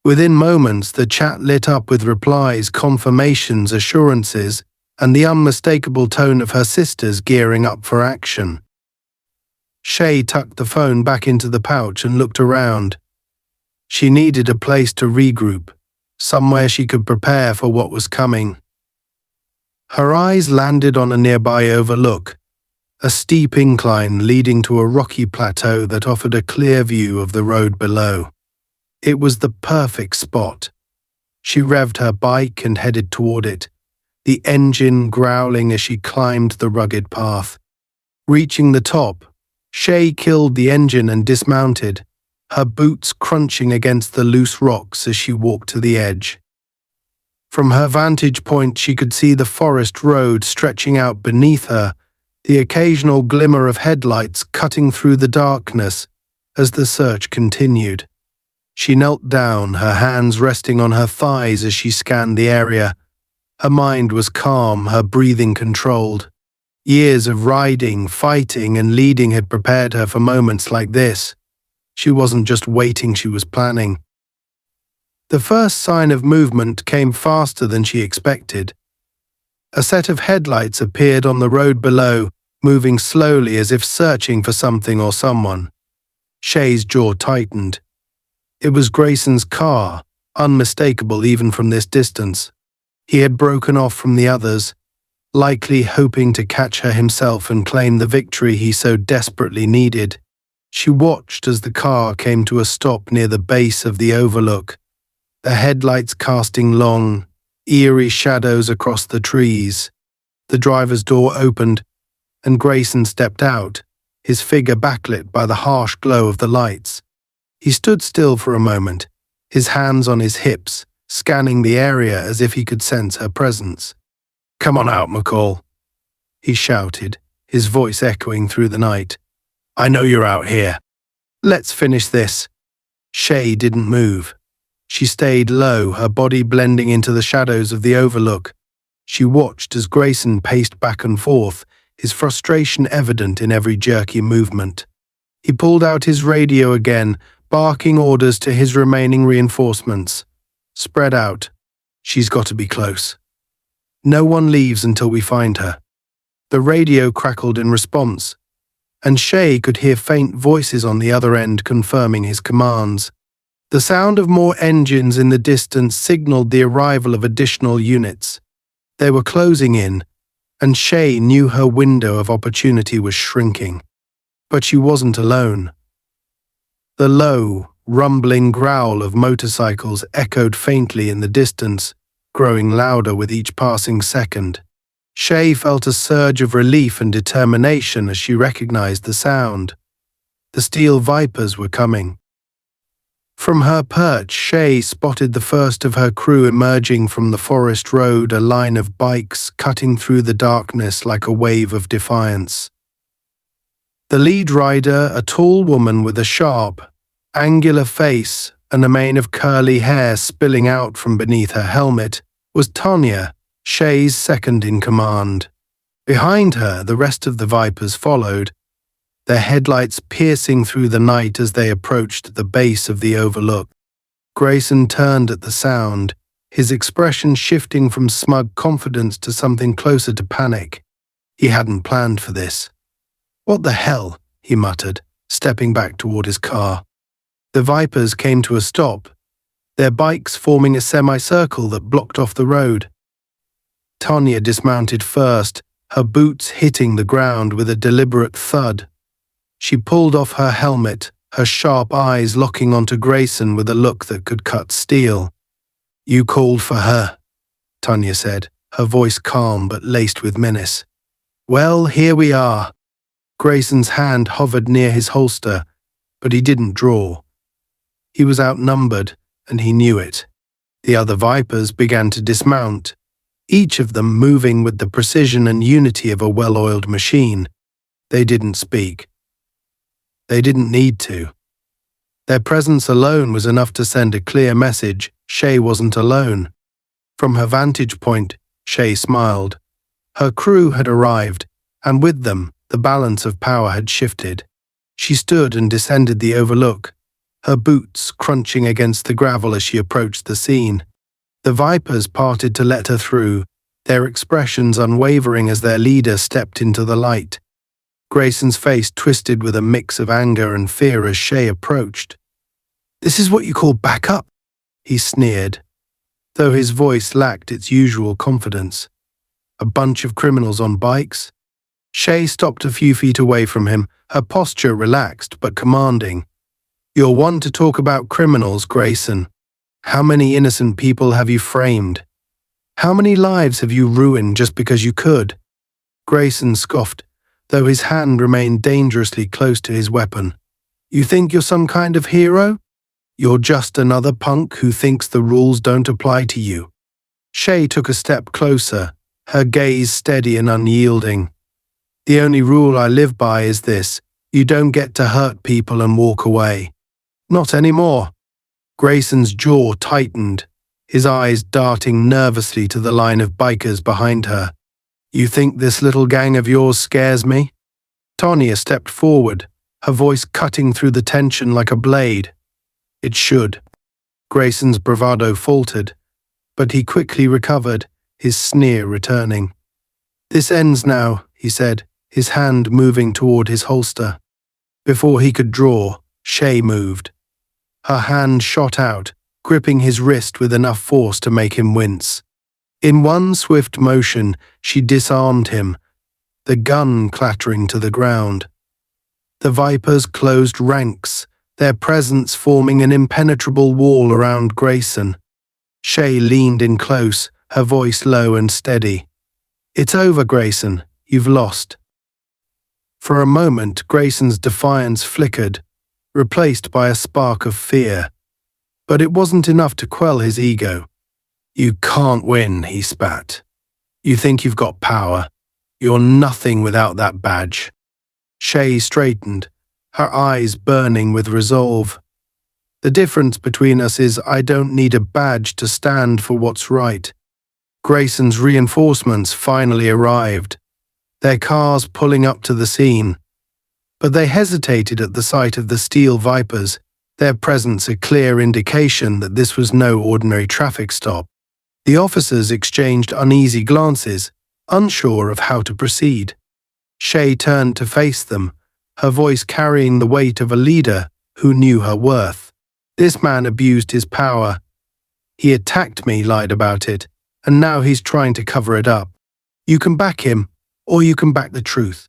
Within moments, the chat lit up with replies, confirmations, assurances, and the unmistakable tone of her sisters gearing up for action. Shay tucked the phone back into the pouch and looked around. She needed a place to regroup, somewhere she could prepare for what was coming. Her eyes landed on a nearby overlook, a steep incline leading to a rocky plateau that offered a clear view of the road below. It was the perfect spot. She revved her bike and headed toward it, the engine growling as she climbed the rugged path. Reaching the top, Shay killed the engine and dismounted, her boots crunching against the loose rocks as she walked to the edge. From her vantage point, she could see the forest road stretching out beneath her, the occasional glimmer of headlights cutting through the darkness as the search continued. She knelt down, her hands resting on her thighs as she scanned the area. Her mind was calm, her breathing controlled. Years of riding, fighting, and leading had prepared her for moments like this. She wasn't just waiting, she was planning. The first sign of movement came faster than she expected. A set of headlights appeared on the road below, moving slowly as if searching for something or someone. Shay's jaw tightened. It was Grayson's car, unmistakable even from this distance. He had broken off from the others, likely hoping to catch her himself and claim the victory he so desperately needed. She watched as the car came to a stop near the base of the overlook, the headlights casting long, eerie shadows across the trees. The driver's door opened, and Grayson stepped out, his figure backlit by the harsh glow of the lights. He stood still for a moment, his hands on his hips, scanning the area as if he could sense her presence. "Come on out, McCall," he shouted, his voice echoing through the night. "I know you're out here. Let's finish this." Shay didn't move. She stayed low, her body blending into the shadows of the overlook. She watched as Grayson paced back and forth, his frustration evident in every jerky movement. He pulled out his radio again, barking orders to his remaining reinforcements. "Spread out. She's got to be close. No one leaves until we find her." The radio crackled in response, and Shay could hear faint voices on the other end confirming his commands. The sound of more engines in the distance signaled the arrival of additional units. They were closing in, and Shay knew her window of opportunity was shrinking. But she wasn't alone. The low, rumbling growl of motorcycles echoed faintly in the distance, growing louder with each passing second. Shay felt a surge of relief and determination as she recognized the sound. The steel Vipers were coming. From her perch, Shay spotted the first of her crew emerging from the forest road, a line of bikes cutting through the darkness like a wave of defiance. The lead rider, a tall woman with a sharp, angular face and a mane of curly hair spilling out from beneath her helmet, was Tanya, Shay's second in command. Behind her, the rest of the Vipers followed, their headlights piercing through the night as they approached the base of the overlook. Grayson turned at the sound, his expression shifting from smug confidence to something closer to panic. He hadn't planned for this. "What the hell?" he muttered, stepping back toward his car. The Vipers came to a stop, their bikes forming a semicircle that blocked off the road. Tanya dismounted first, her boots hitting the ground with a deliberate thud. She pulled off her helmet, her sharp eyes locking onto Grayson with a look that could cut steel. "You called for her," Tanya said, her voice calm but laced with menace. "Well, here we are." Grayson's hand hovered near his holster, but he didn't draw. He was outnumbered, and he knew it. The other Vipers began to dismount, each of them moving with the precision and unity of a well-oiled machine. They didn't speak. They didn't need to. Their presence alone was enough to send a clear message: Shay wasn't alone. From her vantage point, Shay smiled. Her crew had arrived, and with them, the balance of power had shifted. She stood and descended the overlook, her boots crunching against the gravel as she approached the scene. The Vipers parted to let her through, their expressions unwavering as their leader stepped into the light. Grayson's face twisted with a mix of anger and fear as Shay approached. "This is what you call backup?" he sneered, though his voice lacked its usual confidence. "A bunch of criminals on bikes?" Shay stopped a few feet away from him, her posture relaxed but commanding. "You're one to talk about criminals, Grayson. How many innocent people have you framed? How many lives have you ruined just because you could?" Grayson scoffed, though his hand remained dangerously close to his weapon. "You think you're some kind of hero? You're just another punk who thinks the rules don't apply to you." Shay took a step closer, her gaze steady and unyielding. "The only rule I live by is this: you don't get to hurt people and walk away. Not anymore." Grayson's jaw tightened, his eyes darting nervously to the line of bikers behind her. "You think this little gang of yours scares me?" Tonya stepped forward, her voice cutting through the tension like a blade. "It should." Grayson's bravado faltered, but he quickly recovered, his sneer returning. "This ends now," he said, his hand moving toward his holster. Before he could draw, Shay moved. Her hand shot out, gripping his wrist with enough force to make him wince. In one swift motion, she disarmed him, the gun clattering to the ground. The Vipers closed ranks, their presence forming an impenetrable wall around Grayson. Shay leaned in close, her voice low and steady. "It's over, Grayson. You've lost." For a moment, Grayson's defiance flickered, replaced by a spark of fear. But it wasn't enough to quell his ego. "You can't win," he spat. "You think you've got power. You're nothing without that badge." Shay straightened, her eyes burning with resolve. "The difference between us is I don't need a badge to stand for what's right." Grayson's reinforcements finally arrived, their cars pulling up to the scene. But they hesitated at the sight of the steel Vipers, their presence a clear indication that this was no ordinary traffic stop. The officers exchanged uneasy glances, unsure of how to proceed. Shay turned to face them, her voice carrying the weight of a leader who knew her worth. "This man abused his power. He attacked me, lied about it, and now he's trying to cover it up. You can back him, or you can back the truth.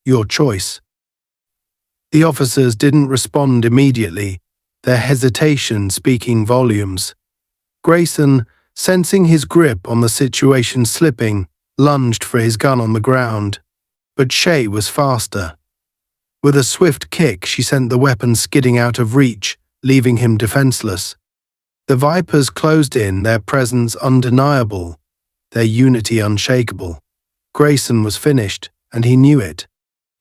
Your choice." The officers didn't respond immediately, their hesitation speaking volumes. Grayson, sensing his grip on the situation slipping, lunged for his gun on the ground. But Shay was faster. With a swift kick, she sent the weapon skidding out of reach, leaving him defenseless. The Vipers closed in, their presence undeniable, their unity unshakable. Grayson was finished, and he knew it.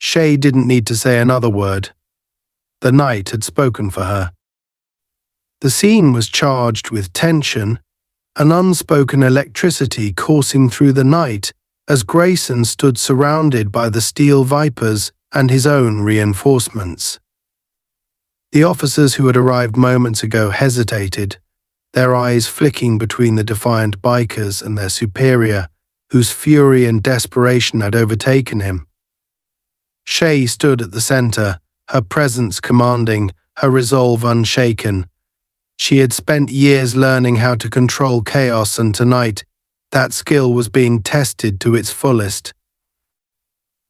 Shay didn't need to say another word. The night had spoken for her. The scene was charged with tension, an unspoken electricity coursing through the night as Grayson stood surrounded by the steel Vipers and his own reinforcements. The officers who had arrived moments ago hesitated, their eyes flicking between the defiant bikers and their superior, whose fury and desperation had overtaken him. Shay stood at the center, her presence commanding, her resolve unshaken. She had spent years learning how to control chaos, and tonight, that skill was being tested to its fullest.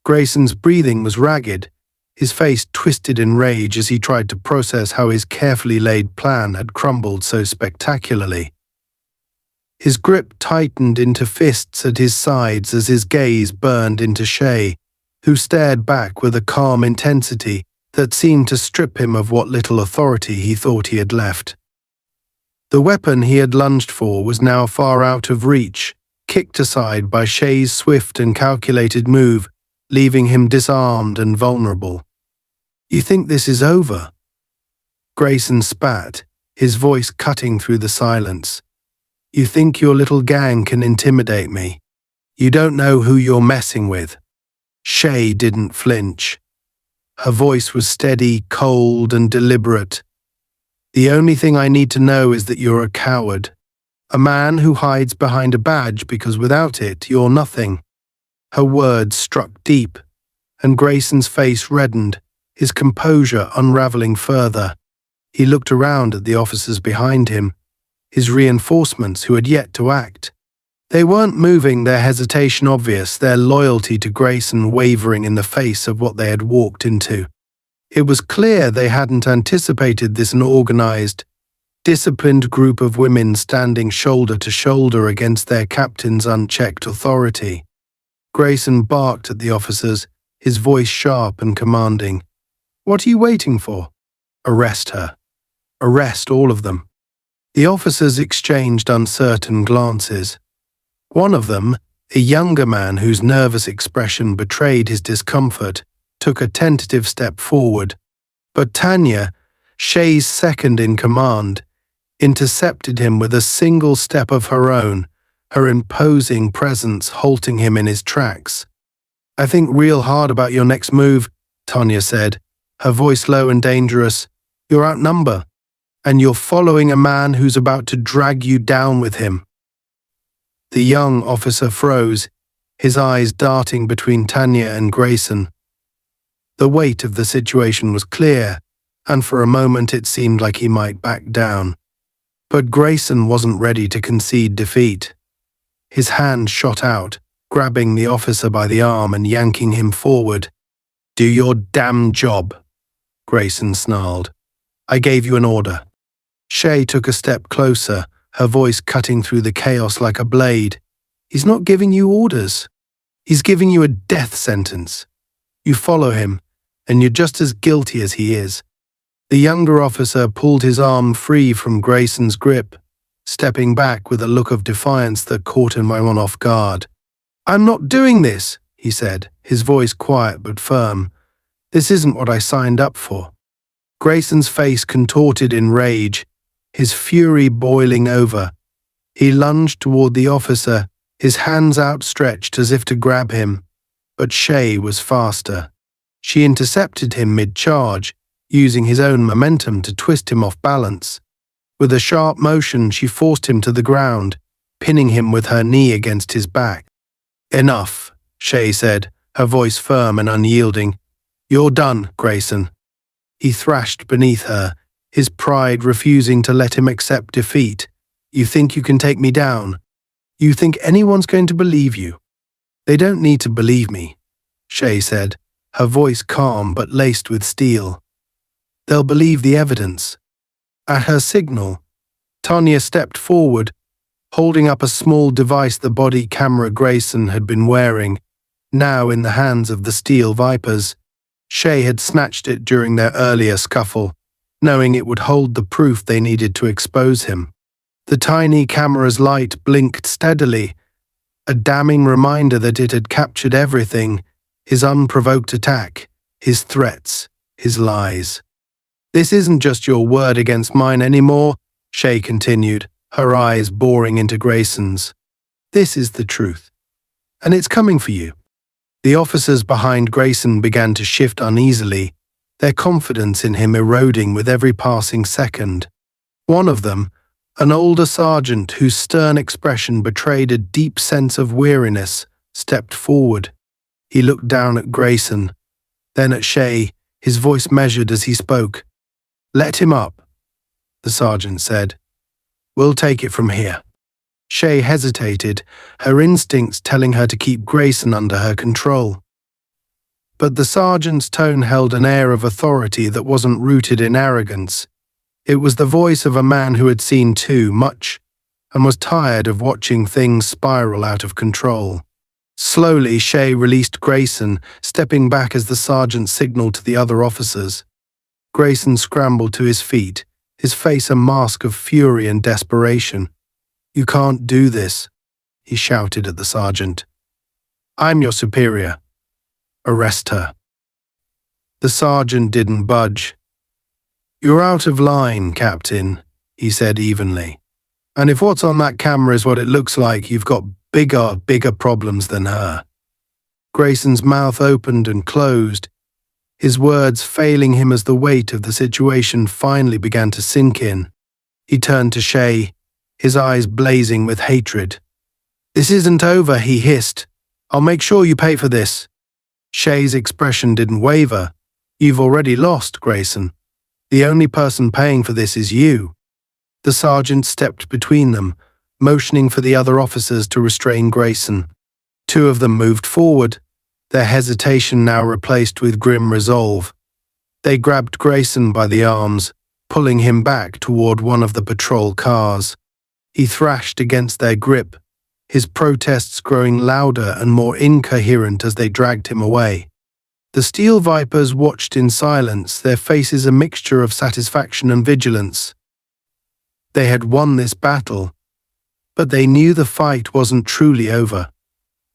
Grayson's breathing was ragged, his face twisted in rage as he tried to process how his carefully laid plan had crumbled so spectacularly. His grip tightened into fists at his sides as his gaze burned into Shay, who stared back with a calm intensity that seemed to strip him of what little authority he thought he had left. The weapon he had lunged for was now far out of reach, kicked aside by Shay's swift and calculated move, leaving him disarmed and vulnerable. "You think this is over?" Grayson spat, his voice cutting through the silence. "You think your little gang can intimidate me? You don't know who you're messing with." Shay didn't flinch. Her voice was steady, cold, and deliberate. "The only thing I need to know is that you're a coward. A man who hides behind a badge because without it, you're nothing." Her words struck deep, and Grayson's face reddened, his composure unraveling further. He looked around at the officers behind him, his reinforcements who had yet to act. They weren't moving, their hesitation obvious, their loyalty to Grayson wavering in the face of what they had walked into. It was clear they hadn't anticipated this organized, disciplined group of women standing shoulder to shoulder against their captain's unchecked authority. Grayson barked at the officers, his voice sharp and commanding. "What are you waiting for? Arrest her. Arrest all of them." The officers exchanged uncertain glances. One of them, a younger man whose nervous expression betrayed his discomfort, took a tentative step forward. But Tanya, Shay's second in command, intercepted him with a single step of her own, her imposing presence halting him in his tracks. "I think real hard about your next move," Tanya said, her voice low and dangerous. "You're outnumbered, and you're following a man who's about to drag you down with him." The young officer froze, his eyes darting between Tanya and Grayson. The weight of the situation was clear, and for a moment it seemed like he might back down. But Grayson wasn't ready to concede defeat. His hand shot out, grabbing the officer by the arm and yanking him forward. "Do your damn job," Grayson snarled. "I gave you an order." Shay took a step closer, her voice cutting through the chaos like a blade. "He's not giving you orders. He's giving you a death sentence. You follow him, and you're just as guilty as he is." The younger officer pulled his arm free from Grayson's grip, stepping back with a look of defiance that caught him off guard. "I'm not doing this," he said, his voice quiet but firm. "This isn't what I signed up for." Grayson's face contorted in rage, his fury boiling over. He lunged toward the officer, his hands outstretched as if to grab him. But Shay was faster. She intercepted him mid-charge, using his own momentum to twist him off balance. With a sharp motion, she forced him to the ground, pinning him with her knee against his back. "Enough," Shay said, her voice firm and unyielding. "You're done, Grayson." He thrashed beneath her, his pride refusing to let him accept defeat. "You think you can take me down? You think anyone's going to believe you?" "They don't need to believe me," Shay said, her voice calm but laced with steel. "They'll believe the evidence." At her signal, Tanya stepped forward, holding up a small device the body camera Grayson had been wearing, now in the hands of the Steel Vipers. Shay had snatched it during their earlier scuffle, knowing it would hold the proof they needed to expose him. The tiny camera's light blinked steadily, a damning reminder that it had captured everything: his unprovoked attack, his threats, his lies. "This isn't just your word against mine anymore," Shay continued, her eyes boring into Grayson's. "This is the truth. And it's coming for you." The officers behind Grayson began to shift uneasily, their confidence in him eroding with every passing second. One of them, an older sergeant whose stern expression betrayed a deep sense of weariness, stepped forward. He looked down at Grayson, then at Shay, his voice measured as he spoke. "Let him up," the sergeant said. "We'll take it from here." Shay hesitated, her instincts telling her to keep Grayson under her control. But the sergeant's tone held an air of authority that wasn't rooted in arrogance. It was the voice of a man who had seen too much and was tired of watching things spiral out of control. Slowly, Shay released Grayson, stepping back as the sergeant signaled to the other officers. Grayson scrambled to his feet, his face a mask of fury and desperation. "You can't do this," he shouted at the sergeant. "I'm your superior. Arrest her." The sergeant didn't budge. "You're out of line, Captain," he said evenly. And if what's on that camera is what it looks like, you've got bigger problems than her. Grayson's mouth opened and closed, his words failing him as the weight of the situation finally began to sink in. He turned to Shay, his eyes blazing with hatred. "This isn't over," he hissed. "I'll make sure you pay for this." Shay's expression didn't waver. "You've already lost, Grayson. The only person paying for this is you." The sergeant stepped between them, motioning for the other officers to restrain Grayson. Two of them moved forward, their hesitation now replaced with grim resolve. They grabbed Grayson by the arms, pulling him back toward one of the patrol cars. He thrashed against their grip, his protests growing louder and more incoherent as they dragged him away. The Steel Vipers watched in silence, their faces a mixture of satisfaction and vigilance. They had won this battle, but they knew the fight wasn't truly over.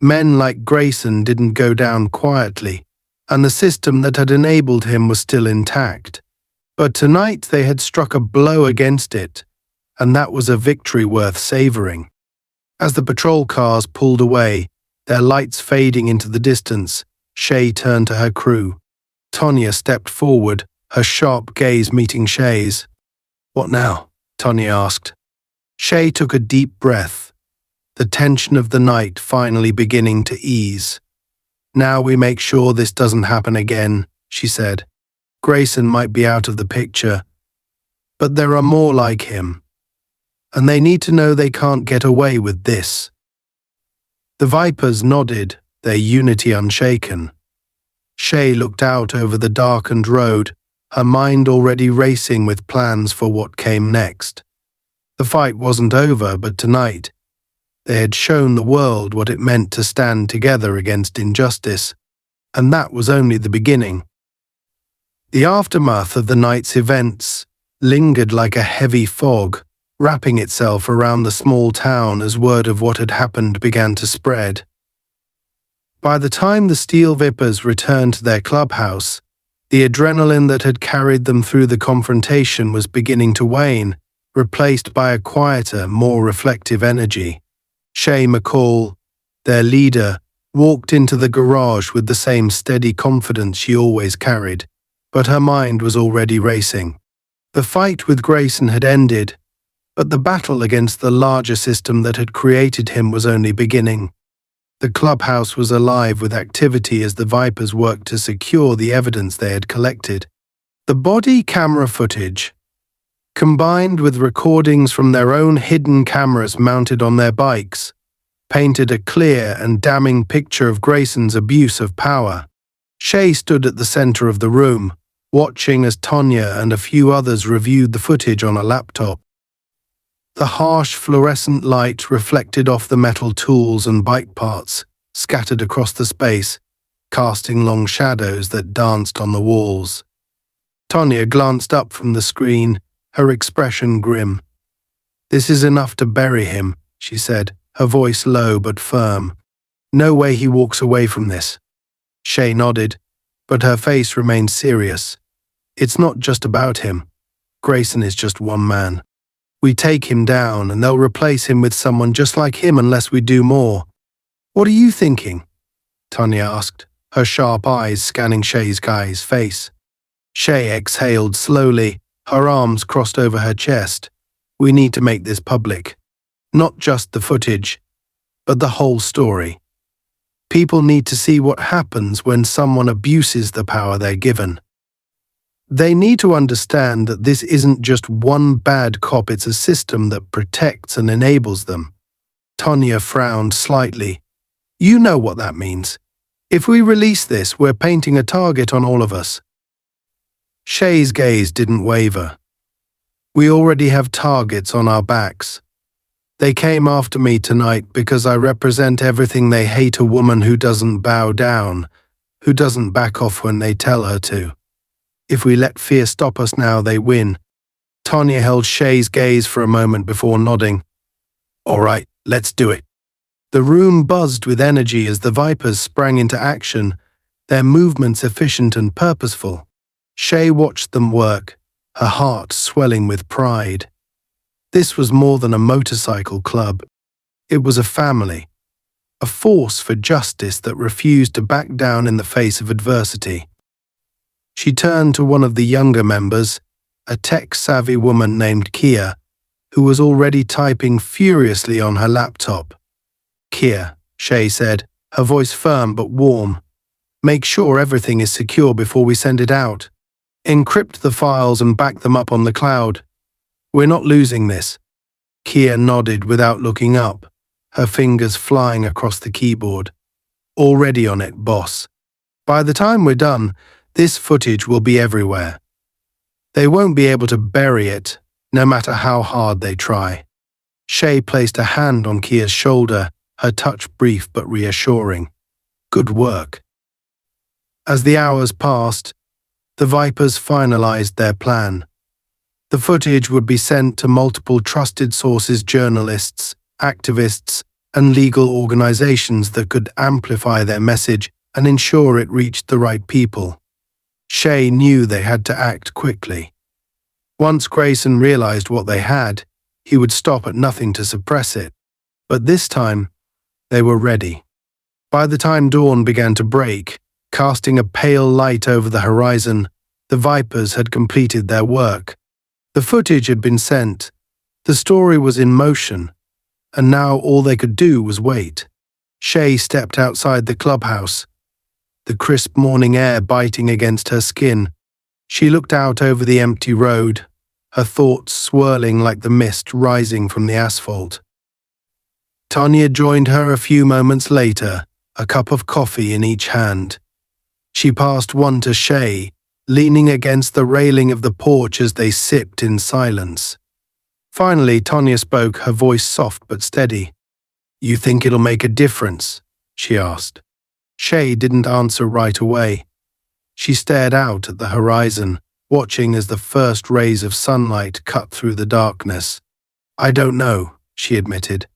Men like Grayson didn't go down quietly, and the system that had enabled him was still intact. But tonight they had struck a blow against it, and that was a victory worth savoring. As the patrol cars pulled away, their lights fading into the distance, Shay turned to her crew. Tonya stepped forward, her sharp gaze meeting Shay's. "What now?" Tonya asked. Shay took a deep breath, the tension of the night finally beginning to ease. "Now we make sure this doesn't happen again," she said. "Grayson might be out of the picture, but there are more like him, and they need to know they can't get away with this." The Vipers nodded, their unity unshaken. Shay looked out over the darkened road, her mind already racing with plans for what came next. The fight wasn't over, but tonight, they had shown the world what it meant to stand together against injustice, and that was only the beginning. The aftermath of the night's events lingered like a heavy fog, wrapping itself around the small town as word of what had happened began to spread. By the time the Steel Vipers returned to their clubhouse, the adrenaline that had carried them through the confrontation was beginning to wane, replaced by a quieter, more reflective energy. Shay McCall, their leader, walked into the garage with the same steady confidence she always carried, but her mind was already racing. The fight with Grayson had ended, but the battle against the larger system that had created him was only beginning. The clubhouse was alive with activity as the Vipers worked to secure the evidence they had collected. The body camera footage, combined with recordings from their own hidden cameras mounted on their bikes, painted a clear and damning picture of Grayson's abuse of power. Shay stood at the center of the room, watching as Tonya and a few others reviewed the footage on a laptop. The harsh fluorescent light reflected off the metal tools and bike parts scattered across the space, casting long shadows that danced on the walls. Tonya glanced up from the screen, her expression grim. "This is enough to bury him," she said, her voice low but firm. "No way he walks away from this." Shay nodded, but her face remained serious. "It's not just about him. Grayson is just one man. We take him down and they'll replace him with someone just like him unless we do more." "What are you thinking?" Tonya asked, her sharp eyes scanning Shay's guy's face. Shay exhaled slowly, her arms crossed over her chest. "We need to make this public. Not just the footage, but the whole story. People need to see what happens when someone abuses the power they're given. They need to understand that this isn't just one bad cop, it's a system that protects and enables them." Tonya frowned slightly. "You know what that means. If we release this, we're painting a target on all of us." Shay's gaze didn't waver. "We already have targets on our backs. They came after me tonight because I represent everything they hate: a woman who doesn't bow down, who doesn't back off when they tell her to. If we let fear stop us now, they win." Tonya held Shay's gaze for a moment before nodding. "All right, let's do it." The room buzzed with energy as the Vipers sprang into action, their movements efficient and purposeful. Shay watched them work, her heart swelling with pride. This was more than a motorcycle club. It was a family, a force for justice that refused to back down in the face of adversity. She turned to one of the younger members, a tech-savvy woman named Kia, who was already typing furiously on her laptop. "Kia," Shay said, her voice firm but warm. "Make sure everything is secure before we send it out. Encrypt the files and back them up on the cloud. We're not losing this." Kia nodded without looking up, her fingers flying across the keyboard. "Already on it, boss. By the time we're done, this footage will be everywhere. They won't be able to bury it, no matter how hard they try." Shay placed a hand on Kia's shoulder, her touch brief but reassuring. "Good work." As the hours passed, the Vipers finalized their plan. The footage would be sent to multiple trusted sources, journalists, activists, and legal organizations that could amplify their message and ensure it reached the right people. Shay knew they had to act quickly. Once Grayson realized what they had, he would stop at nothing to suppress it. But this time, they were ready. By the time dawn began to break, casting a pale light over the horizon, the Vipers had completed their work. The footage had been sent, the story was in motion, and now all they could do was wait. Shay stepped outside the clubhouse, the crisp morning air biting against her skin. She looked out over the empty road, her thoughts swirling like the mist rising from the asphalt. Tanya joined her a few moments later, a cup of coffee in each hand. She passed one to Shay, leaning against the railing of the porch as they sipped in silence. Finally, Tanya spoke, her voice soft but steady. "You think it'll make a difference?" she asked. Shay didn't answer right away. She stared out at the horizon, watching as the first rays of sunlight cut through the darkness. "I don't know," she admitted.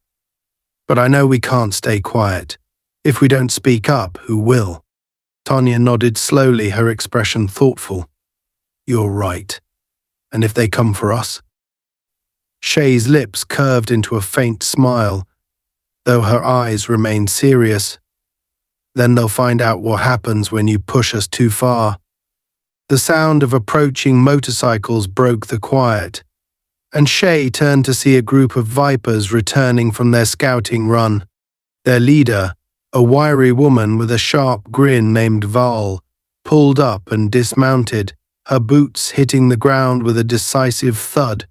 "But I know we can't stay quiet. If we don't speak up, who will?" Tanya nodded slowly, her expression thoughtful. "You're right. And if they come for us?" Shay's lips curved into a faint smile, though her eyes remained serious. "Then they'll find out what happens when you push us too far." The sound of approaching motorcycles broke the quiet, and Shay turned to see a group of Vipers returning from their scouting run. Their leader, a wiry woman with a sharp grin named Val, pulled up and dismounted, her boots hitting the ground with a decisive thud.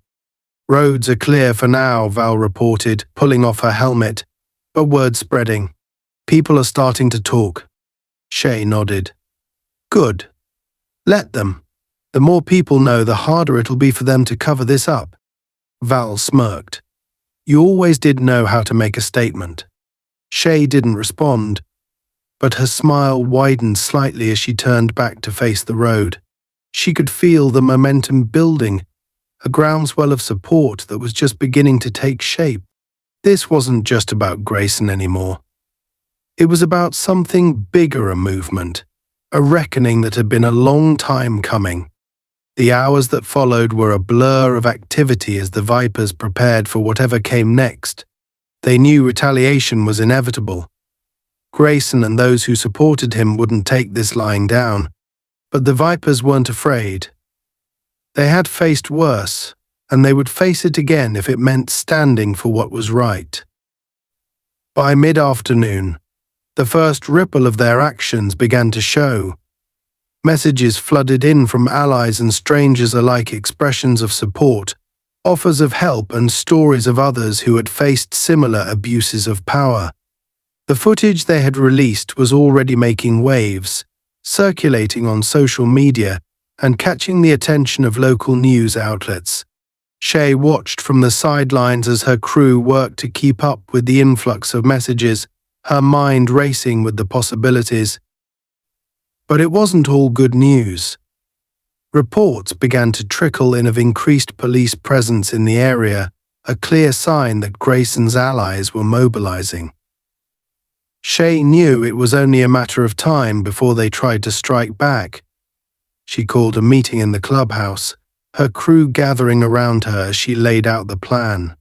"Roads are clear for now," Val reported, pulling off her helmet, but word spreading. "People are starting to talk." Shay nodded. "Good. Let them. The more people know, the harder it'll be for them to cover this up." Val smirked. "You always did know how to make a statement." Shay didn't respond, but her smile widened slightly as she turned back to face the road. She could feel the momentum building, a groundswell of support that was just beginning to take shape. This wasn't just about Grayson anymore. It was about something bigger, a movement, a reckoning that had been a long time coming. The hours that followed were a blur of activity as the Vipers prepared for whatever came next. They knew retaliation was inevitable. Grayson and those who supported him wouldn't take this lying down, but the Vipers weren't afraid. They had faced worse, and they would face it again if it meant standing for what was right. By mid-afternoon, the first ripple of their actions began to show. Messages flooded in from allies and strangers alike, expressions of support, offers of help, and stories of others who had faced similar abuses of power. The footage they had released was already making waves, circulating on social media and catching the attention of local news outlets. Shay watched from the sidelines as her crew worked to keep up with the influx of messages, her mind racing with the possibilities. But it wasn't all good news. Reports began to trickle in of increased police presence in the area, a clear sign that Grayson's allies were mobilizing. Shay knew it was only a matter of time before they tried to strike back. She called a meeting in the clubhouse, her crew gathering around her as she laid out the plan.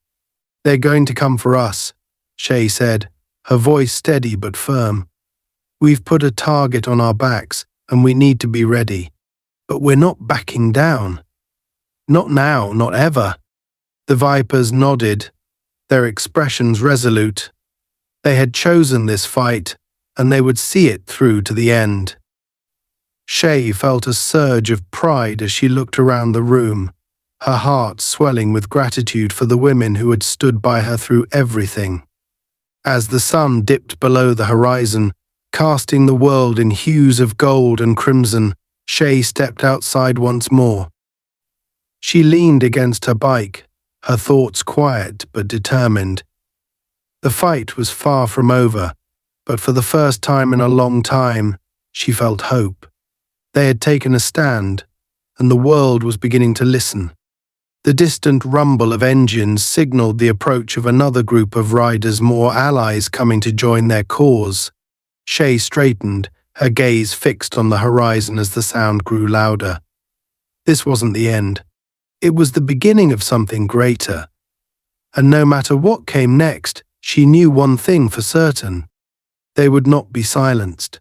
"They're going to come for us," Shay said, her voice steady but firm. "We've put a target on our backs, and we need to be ready. But we're not backing down. Not now, not ever." The Vipers nodded, their expressions resolute. They had chosen this fight, and they would see it through to the end. Shay felt a surge of pride as she looked around the room, her heart swelling with gratitude for the women who had stood by her through everything. As the sun dipped below the horizon, casting the world in hues of gold and crimson, Shay stepped outside once more. She leaned against her bike, her thoughts quiet but determined. The fight was far from over, but for the first time in a long time, she felt hope. They had taken a stand, and the world was beginning to listen. The distant rumble of engines signaled the approach of another group of riders, more allies coming to join their cause. Shay straightened, her gaze fixed on the horizon as the sound grew louder. This wasn't the end. It was the beginning of something greater. And no matter what came next, she knew one thing for certain. They would not be silenced.